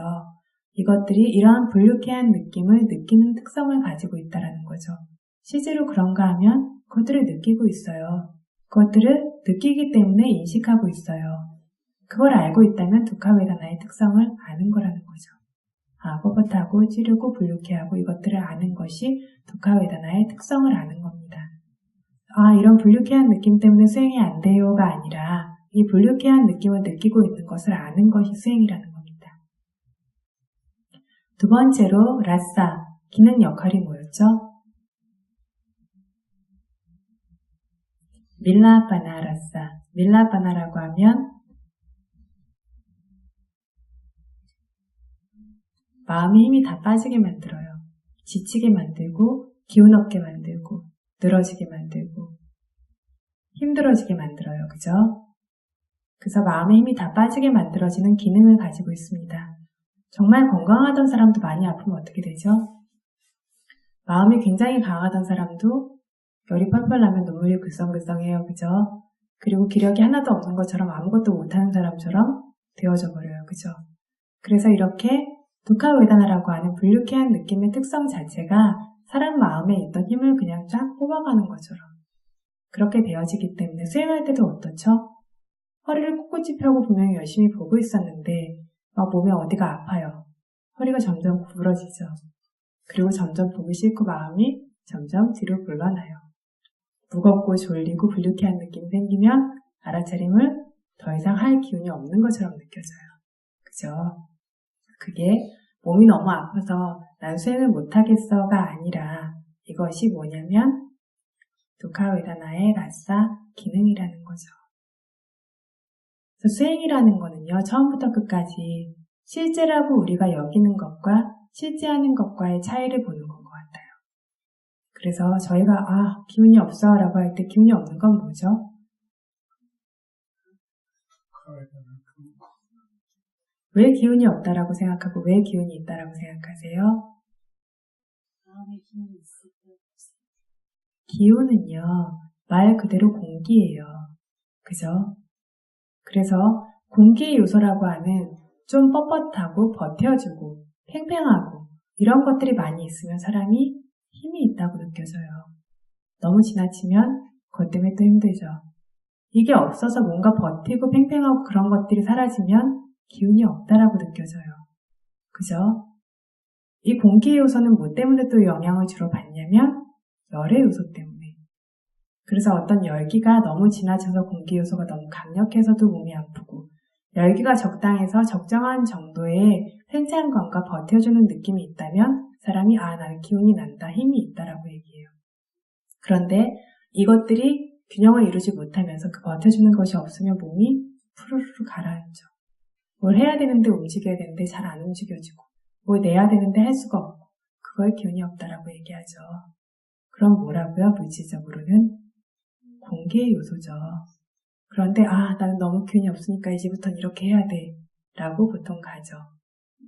이것들이 이러한 불쾌한 느낌을 느끼는 특성을 가지고 있다는 거죠. 실제로 그런가 하면 그것들을 느끼고 있어요. 그것들을 느끼기 때문에 인식하고 있어요. 그걸 알고 있다면 두카웨다나의 특성을 아는 거라는 거죠. 뻣뻣하고 찌르고 불쾌하고 이것들을 아는 것이 두카웨다나의 특성을 아는 겁니다. 이런 불쾌한 느낌 때문에 수행이 안 돼요가 아니라 이 불쾌한 느낌을 느끼고 있는 것을 아는 것이 수행이라는 겁니다. 두 번째로 라싸, 기능 역할이 뭐였죠? 밀라바나 라싸, 밀라바나라고 하면 마음의 힘이 다 빠지게 만들어요. 지치게 만들고 기운 없게 만들고 늘어지게 만들고 힘들어지게 만들어요. 그죠? 그래서 마음의 힘이 다 빠지게 만들어지는 기능을 가지고 있습니다. 정말 건강하던 사람도 많이 아프면 어떻게 되죠? 마음이 굉장히 강하던 사람도 열이 펄펄 나면 눈물이 글썽글썽해요. 그죠? 그리고 기력이 하나도 없는 것처럼 아무것도 못하는 사람처럼 되어져 버려요. 그죠? 그래서 이렇게 두카웨다나라고 하는 불쾌한 느낌의 특성 자체가 사람 마음에 있던 힘을 그냥 쫙 뽑아가는 것처럼 그렇게 되어지기 때문에 수행할 때도 어떻죠? 허리를 꿋꿋이 펴고 분명히 열심히 보고 있었는데 막 몸에 어디가 아파요. 허리가 점점 구부러지죠. 그리고 점점 보기 싫고 마음이 점점 뒤로 물러나요. 무겁고 졸리고 불쾌한 느낌이 생기면 알아차림을 더 이상 할 기운이 없는 것처럼 느껴져요. 그죠? 그게 몸이 너무 아파서 난 수행을 못하겠어가 아니라 이것이 뭐냐면 두카웨다나의 라사 기능이라는 거죠. 그래서 수행이라는 거는요, 처음부터 끝까지 실제라고 우리가 여기는 것과 실제하는 것과의 차이를 보는 것 같아요. 그래서 저희가 기운이 없어 라고 할 때 기운이 없는 건 뭐죠? 왜 기운이 없다라고 생각하고 왜 기운이 있다라고 생각하세요? 마음에 힘이 있을 때 기운은요, 말 그대로 공기예요. 그죠? 그래서 공기의 요소라고 하는 좀 뻣뻣하고 버텨주고 팽팽하고 이런 것들이 많이 있으면 사람이 힘이 있다고 느껴져요. 너무 지나치면 그것 때문에 또 힘들죠. 이게 없어서 뭔가 버티고 팽팽하고 그런 것들이 사라지면 기운이 없다라고 느껴져요. 그죠? 이 공기의 요소는 뭐 때문에 또 영향을 주로 받냐면 열의 요소 때문에. 그래서 어떤 열기가 너무 지나쳐서 공기 요소가 너무 강력해서도 몸이 아프고 열기가 적당해서 적정한 정도의 팽창감과 버텨주는 느낌이 있다면 사람이 나는 기운이 난다, 힘이 있다라고 얘기해요. 그런데 이것들이 균형을 이루지 못하면서 그 버텨주는 것이 없으면 몸이 푸르르 가라앉죠. 뭘 해야 되는데 움직여야 되는데 잘 안 움직여지고 뭘 내야 되는데 할 수가 없고 그걸 기운이 없다라고 얘기하죠. 그럼 뭐라고요? 물질적으로는 공기의 요소죠. 그런데 나는 너무 기운이 없으니까 이제부터는 이렇게 해야 돼 라고 보통 가죠.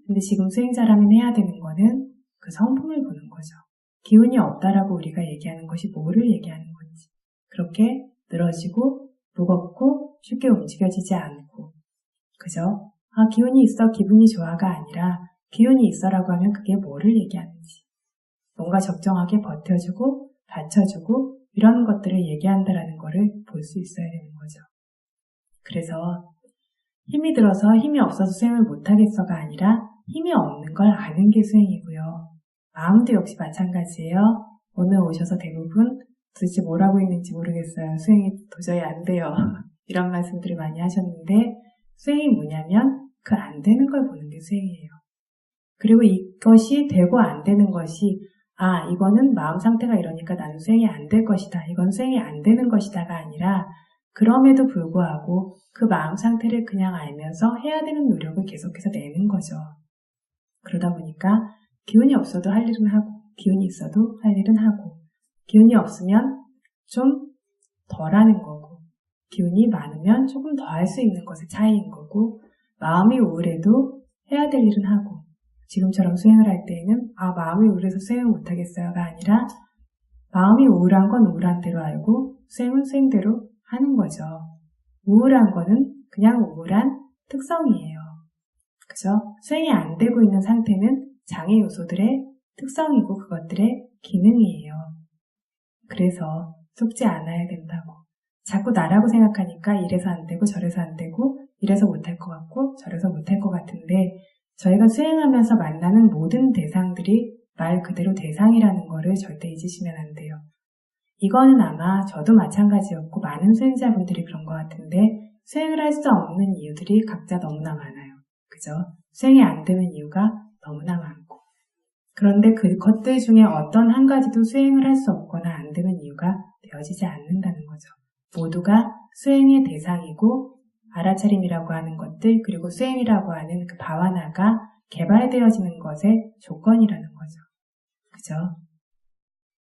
근데 지금 수행자라면 해야 되는 거는 그 성품을 보는 거죠. 기운이 없다라고 우리가 얘기하는 것이 뭐를 얘기하는 건지. 그렇게 늘어지고 무겁고 쉽게 움직여지지 않고 그죠? 기운이 있어 기분이 좋아가 아니라 기운이 있어라고 하면 그게 뭐를 얘기하는지 뭔가 적정하게 버텨주고 받쳐주고 이런 것들을 얘기한다라는 거를 볼 수 있어야 되는 거죠. 그래서 힘이 들어서 힘이 없어서 수행을 못하겠어가 아니라 힘이 없는 걸 아는 게 수행이고요. 마음도 역시 마찬가지예요. 오늘 오셔서 대부분 도대체 뭘 하고 있는지 모르겠어요. 수행이 도저히 안 돼요. 이런 말씀들을 많이 하셨는데 수행이 뭐냐면 그 안 되는 걸 보는 게 수행이에요. 그리고 이것이 되고 안 되는 것이 이거는 마음 상태가 이러니까 나는 수행이 안 될 것이다. 이건 수행이 안 되는 것이다가 아니라 그럼에도 불구하고 그 마음 상태를 그냥 알면서 해야 되는 노력을 계속해서 내는 거죠. 그러다 보니까 기운이 없어도 할 일은 하고 기운이 있어도 할 일은 하고 기운이 없으면 좀 덜 하는 거고 기운이 많으면 조금 더 할 수 있는 것의 차이인 거고 마음이 우울해도 해야 될 일은 하고 지금처럼 수행을 할 때에는 마음이 우울해서 수행을 못하겠어요가 아니라 마음이 우울한 건 우울한 대로 알고 수행은 수행대로 하는 거죠. 우울한 거는 그냥 우울한 특성이에요. 그죠? 수행이 안 되고 있는 상태는 장애 요소들의 특성이고 그것들의 기능이에요. 그래서 속지 않아야 된다고. 자꾸 나라고 생각하니까 이래서 안 되고 저래서 안 되고 이래서 못할 것 같고 저래서 못할 것 같은데 저희가 수행하면서 만나는 모든 대상들이 말 그대로 대상이라는 거를 절대 잊으시면 안 돼요. 이거는 아마 저도 마찬가지였고 많은 수행자분들이 그런 것 같은데 수행을 할 수 없는 이유들이 각자 너무나 많아요. 그죠? 수행이 안 되는 이유가 너무나 많고 그런데 그것들 중에 어떤 한 가지도 수행을 할 수 없거나 안 되는 이유가 되어지지 않는다는 거죠. 모두가 수행의 대상이고 알아차림이라고 하는 것들 그리고 수행이라고 하는 그 바와나가 개발되어지는 것의 조건이라는 거죠. 그죠?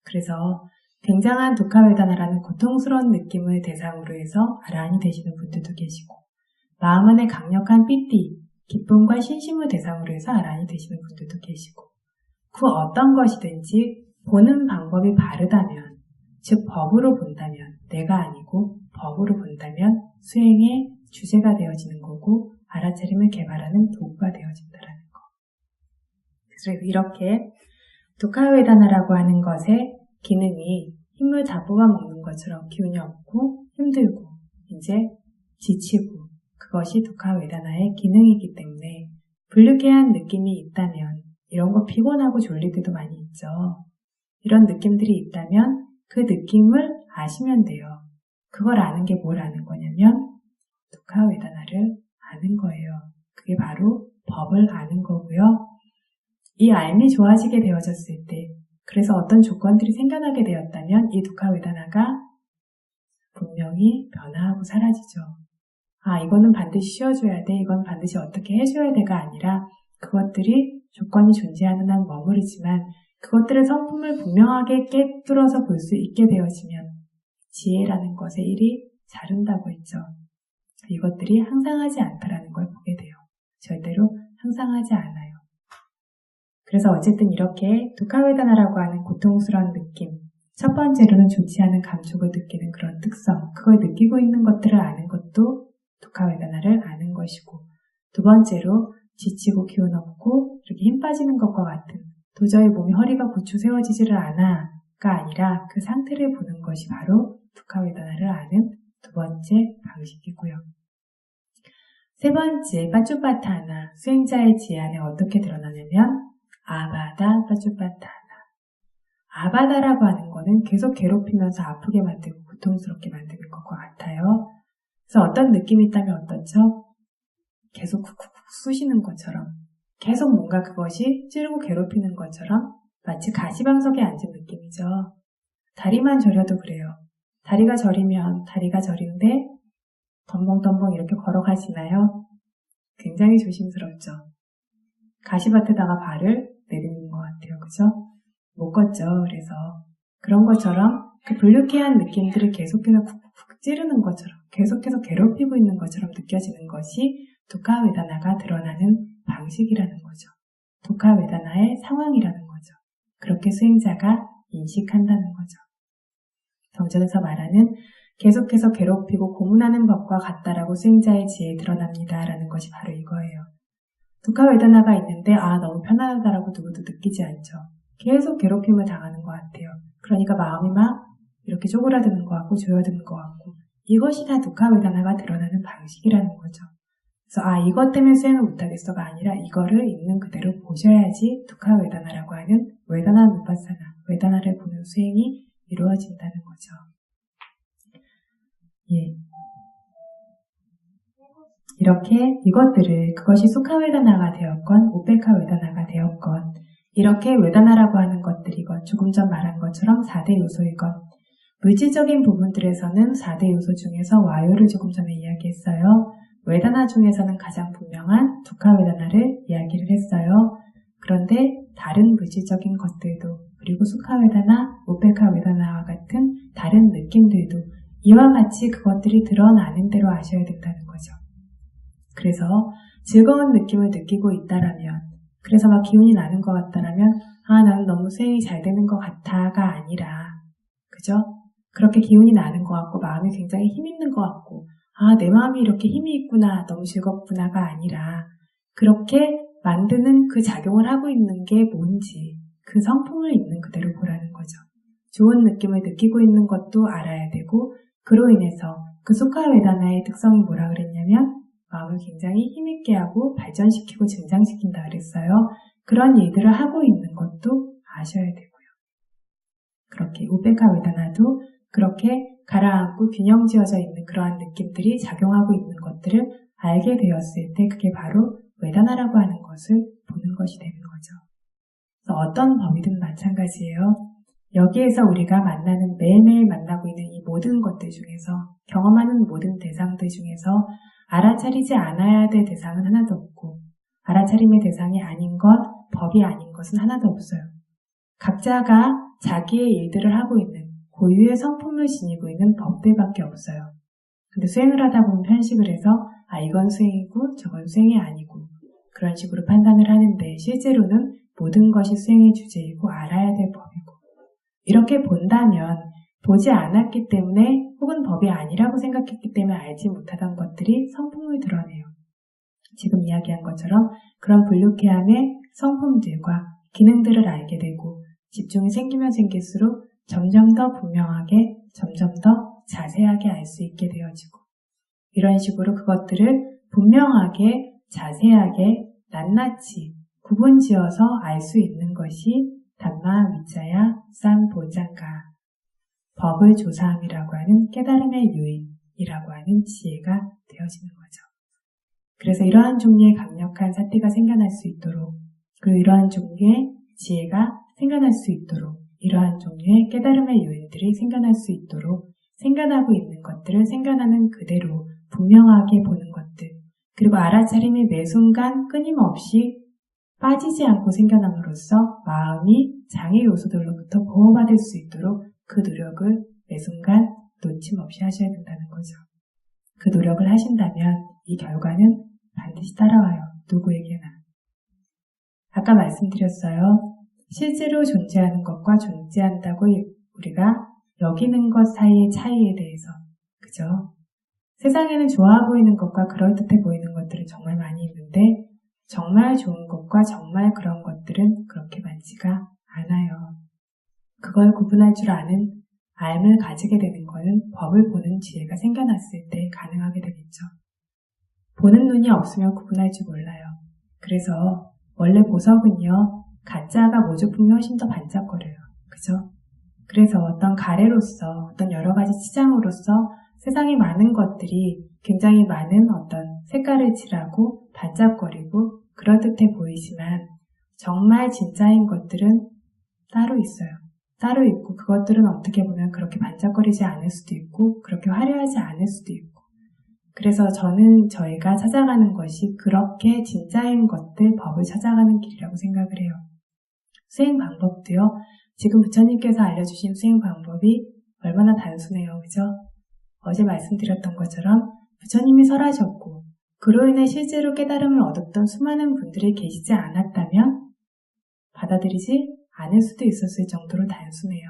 그래서 굉장한 두카웨다나라는 고통스러운 느낌을 대상으로 해서 아라한이 되시는 분들도 계시고 마음 안에 강력한 삐띠, 기쁨과 신심을 대상으로 해서 아라한이 되시는 분들도 계시고 그 어떤 것이든지 보는 방법이 바르다면, 즉 법으로 본다면, 내가 아니고 법으로 본다면 수행의 주제가 되어지는 거고 알아차림을 개발하는 도구가 되어진다라는 거. 그래서 이렇게 두카웨다나라고 하는 것의 기능이 힘을 다 뽑아먹는 것처럼 기운이 없고 힘들고 이제 지치고 그것이 두카웨다나의 기능이기 때문에 불쾌한 느낌이 있다면 이런 거 피곤하고 졸릴 때도 많이 있죠. 이런 느낌들이 있다면 그 느낌을 아시면 돼요. 그걸 아는 게 뭘 아는 거냐면 두카웨다나를 아는 거예요. 그게 바로 법을 아는 거고요. 이 알미 좋아지게 되어졌을 때 그래서 어떤 조건들이 생겨나게 되었다면 이 두카웨다나가 분명히 변화하고 사라지죠. 이거는 반드시 쉬어줘야 돼. 이건 반드시 어떻게 해줘야 돼가 아니라 그것들이 조건이 존재하는 한 머무르지만 그것들의 성품을 분명하게 깨뚫어서 볼 수 있게 되어지면 지혜라는 것의 일이 자른다고 했죠. 이것들이 항상하지 않다라는 걸 보게 돼요. 절대로 항상하지 않아요. 그래서 어쨌든 이렇게 두카웨다나라고 하는 고통스러운 느낌, 첫 번째로는 좋지 않은 감촉을 느끼는 그런 특성, 그걸 느끼고 있는 것들을 아는 것도 두카웨다나를 아는 것이고, 두 번째로 지치고 기운 없고 이렇게 힘 빠지는 것과 같은 도저히 몸이 허리가 고추 세워지지를 않아가 아니라 그 상태를 보는 것이 바로 두카웨다나를 아는 두 번째 방식이고요. 세 번째, 빠쭈빠타나, 수행자의 지혜 안에 어떻게 드러나냐면 아바다 빠쭈빠타나. 아바다라고 하는 거는 계속 괴롭히면서 아프게 만들고 고통스럽게 만드는 것과 같아요. 그래서 어떤 느낌이 있다면 어떻죠? 계속 쿡쿡쿡 쑤시는 것처럼 계속 뭔가 그것이 찌르고 괴롭히는 것처럼 마치 가시방석에 앉은 느낌이죠. 다리만 저려도 그래요. 다리가 저리면 다리가 저린데 덤벙덤벙 이렇게 걸어가시나요? 굉장히 조심스럽죠. 가시밭에다가 발을 내딛는 것 같아요. 그죠? 못 걷죠. 그래서 그런 것처럼 그 불쾌한 느낌들을 계속해서 쿡쿡쿡 찌르는 것처럼 계속해서 괴롭히고 있는 것처럼 느껴지는 것이 두카웨다나가 드러나는 방식이라는 거죠. 두카웨다나의 상황이라는 거죠. 그렇게 수행자가 인식한다는 거죠. 성전에서 말하는 계속해서 괴롭히고 고문하는 법과 같다라고 수행자의 지혜에 드러납니다라는 것이 바로 이거예요. 두카웨다나가 있는데 너무 편안하다라고 누구도 느끼지 않죠. 계속 괴롭힘을 당하는 것 같아요. 그러니까 마음이 막 이렇게 쪼그라드는 것 같고 조여드는 것 같고 이것이 다 두카웨다나가 드러나는 방식이라는 거죠. 그래서 이것 때문에 수행을 못하겠어가 아니라 이거를 있는 그대로 보셔야지 두카웨다나라고 하는 웨다나 누파사나, 웨다나를 보는 수행이 이루어진다는 거죠. 예. 이렇게 이것들을 그것이 수카웨다나가 되었건 우페카웨다나가 되었건 이렇게 웨다나라고 하는 것들이건 조금 전 말한 것처럼 4대 요소이건 물질적인 부분들에서는 4대 요소 중에서 와요를 조금 전에 이야기했어요. 웨다나 중에서는 가장 분명한 두카웨다나를 이야기를 했어요. 그런데 다른 물질적인 것들도 그리고 수카웨다나, 우페카웨다나와 같은 다른 느낌들도 이와 같이 그것들이 드러나는 대로 아셔야 된다는 거죠. 그래서 즐거운 느낌을 느끼고 있다라면 그래서 막 기운이 나는 것 같다라면 나는 너무 수행이 잘 되는 것 같아가 아니라 그죠? 그렇게 기운이 나는 것 같고 마음이 굉장히 힘 있는 것 같고 내 마음이 이렇게 힘이 있구나 너무 즐겁구나가 아니라 그렇게 만드는 그 작용을 하고 있는 게 뭔지 그 성품을 있는 그대로 보라는 거죠. 좋은 느낌을 느끼고 있는 것도 알아야 되고 그로 인해서 그 수카웨다나의 특성이 뭐라 그랬냐면 마음을 굉장히 힘있게 하고 발전시키고 증장시킨다 그랬어요. 그런 일들을 하고 있는 것도 아셔야 되고요. 그렇게 우페카웨다나도 그렇게 가라앉고 균형 지어져 있는 그러한 느낌들이 작용하고 있는 것들을 알게 되었을 때 그게 바로 웨다나라고 하는 것을 보는 것이 되는 거죠. 그래서 어떤 법이든 마찬가지예요. 여기에서 우리가 만나는 매일매일 만나고 있는 이 모든 것들 중에서 경험하는 모든 대상들 중에서 알아차리지 않아야 될 대상은 하나도 없고 알아차림의 대상이 아닌 것, 법이 아닌 것은 하나도 없어요. 각자가 자기의 일들을 하고 있는 고유의 성품을 지니고 있는 법들밖에 없어요. 근데 수행을 하다 보면 편식을 해서 이건 수행이고 저건 수행이 아니고 그런 식으로 판단을 하는데 실제로는 모든 것이 수행의 주제이고 알아야 될 법이고 이렇게 본다면 보지 않았기 때문에 혹은 법이 아니라고 생각했기 때문에 알지 못하던 것들이 성품을 드러내요. 지금 이야기한 것처럼 그런 불쾌함의 성품들과 기능들을 알게 되고 집중이 생기면 생길수록 점점 더 분명하게, 점점 더 자세하게 알 수 있게 되어지고 이런 식으로 그것들을 분명하게, 자세하게, 낱낱이 구분지어서 알 수 있는 것이 담마 위자야 쌈보장가 법을 조사함이라고 하는 깨달음의 유인이라고 하는 지혜가 되어지는 거죠. 그래서 이러한 종류의 강력한 사티가 생겨날 수 있도록 그리고 이러한 종류의 지혜가 생겨날 수 있도록 이러한 종류의 깨달음의 요인들이 생겨날 수 있도록 생겨나고 있는 것들을 생겨나는 그대로 분명하게 보는 것들 그리고 알아차림이 매 순간 끊임없이 빠지지 않고 생겨남으로써 마음이 장애 요소들로부터 보호받을 수 있도록 그 노력을 매 순간 놓침없이 하셔야 된다는 거죠. 그 노력을 하신다면 이 결과는 반드시 따라와요. 누구에게나. 아까 말씀드렸어요. 실제로 존재하는 것과 존재한다고 우리가 여기는 것 사이의 차이에 대해서. 그죠? 세상에는 좋아 보이는 것과 그럴듯해 보이는 것들은 정말 많이 있는데 정말 좋은 것과 정말 그런 것들은 그렇게 많지가 않아요. 그걸 구분할 줄 아는 알을 가지게 되는 것은 법을 보는 지혜가 생겨났을 때 가능하게 되겠죠. 보는 눈이 없으면 구분할 줄 몰라요. 그래서 원래 보석은요, 가짜가 모조품이 훨씬 더 반짝거려요. 그죠? 그래서 어떤 가래로서, 어떤 여러 가지 치장으로서 세상에 많은 것들이 굉장히 많은 어떤 색깔을 칠하고 반짝거리고 그럴듯해 보이지만 정말 진짜인 것들은 따로 있어요. 따로 있고 그것들은 어떻게 보면 그렇게 반짝거리지 않을 수도 있고 그렇게 화려하지 않을 수도 있고 그래서 저는 저희가 찾아가는 것이 그렇게 진짜인 것들 법을 찾아가는 길이라고 생각을 해요. 수행 방법도요. 지금 부처님께서 알려주신 수행 방법이 얼마나 단순해요. 그죠? 어제 말씀드렸던 것처럼 부처님이 설하셨고 그로 인해 실제로 깨달음을 얻었던 수많은 분들이 계시지 않았다면 받아들이지 않을 수도 있었을 정도로 단순해요.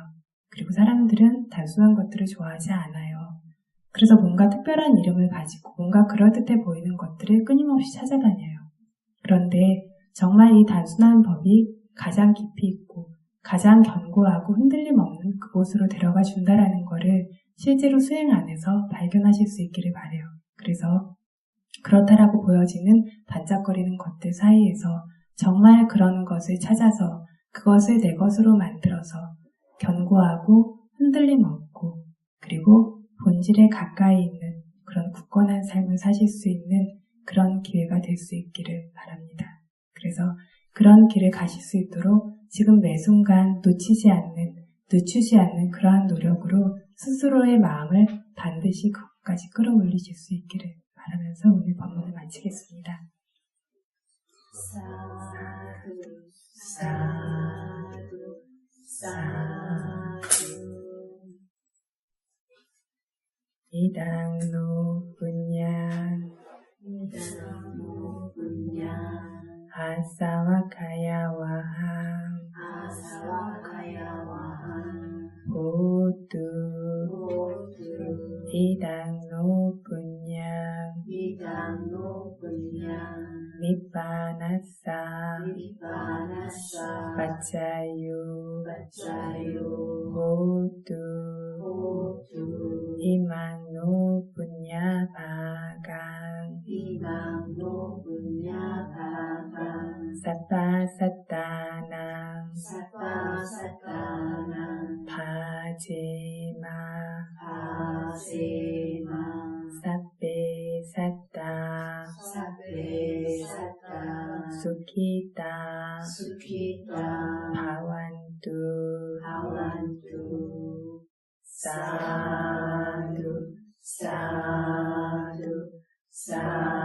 그리고 사람들은 단순한 것들을 좋아하지 않아요. 그래서 뭔가 특별한 이름을 가지고 뭔가 그럴듯해 보이는 것들을 끊임없이 찾아다녀요. 그런데 정말 이 단순한 법이 가장 깊이 있고 가장 견고하고 흔들림 없는 그곳으로 데려가 준다라는 거를 실제로 수행 안에서 발견하실 수 있기를 바라요. 그래서 그렇다라고 보여지는 반짝거리는 것들 사이에서 정말 그런 것을 찾아서 그것을 내 것으로 만들어서 견고하고 흔들림 없고 그리고 본질에 가까이 있는 그런 굳건한 삶을 사실 수 있는 그런 기회가 될 수 있기를 바랍니다. 그래서 그런 길을 가실 수 있도록 지금 매 순간 놓치지 않는, 늦추지 않는 그러한 노력으로 스스로의 마음을 반드시 그것까지 끌어올리실 수 있기를 바라면서 오늘 법문을 마치겠습니다. 사두 사두 사두 이당노 분양 이당노 분양 아사와 가야와함 아사와 가야와함 모두 모두 이당노 분양 이당노 분양 니빠나사 니빠나사 빠짜유 빠짜요 모두 모두 이망노 분야바강 이망노 분야바강 사빠사따낭 사빠사따낭 파제마 파세마 사페사따 사페사따 수키따 수키따 바완뚜 바완뚜 사두 사두 사두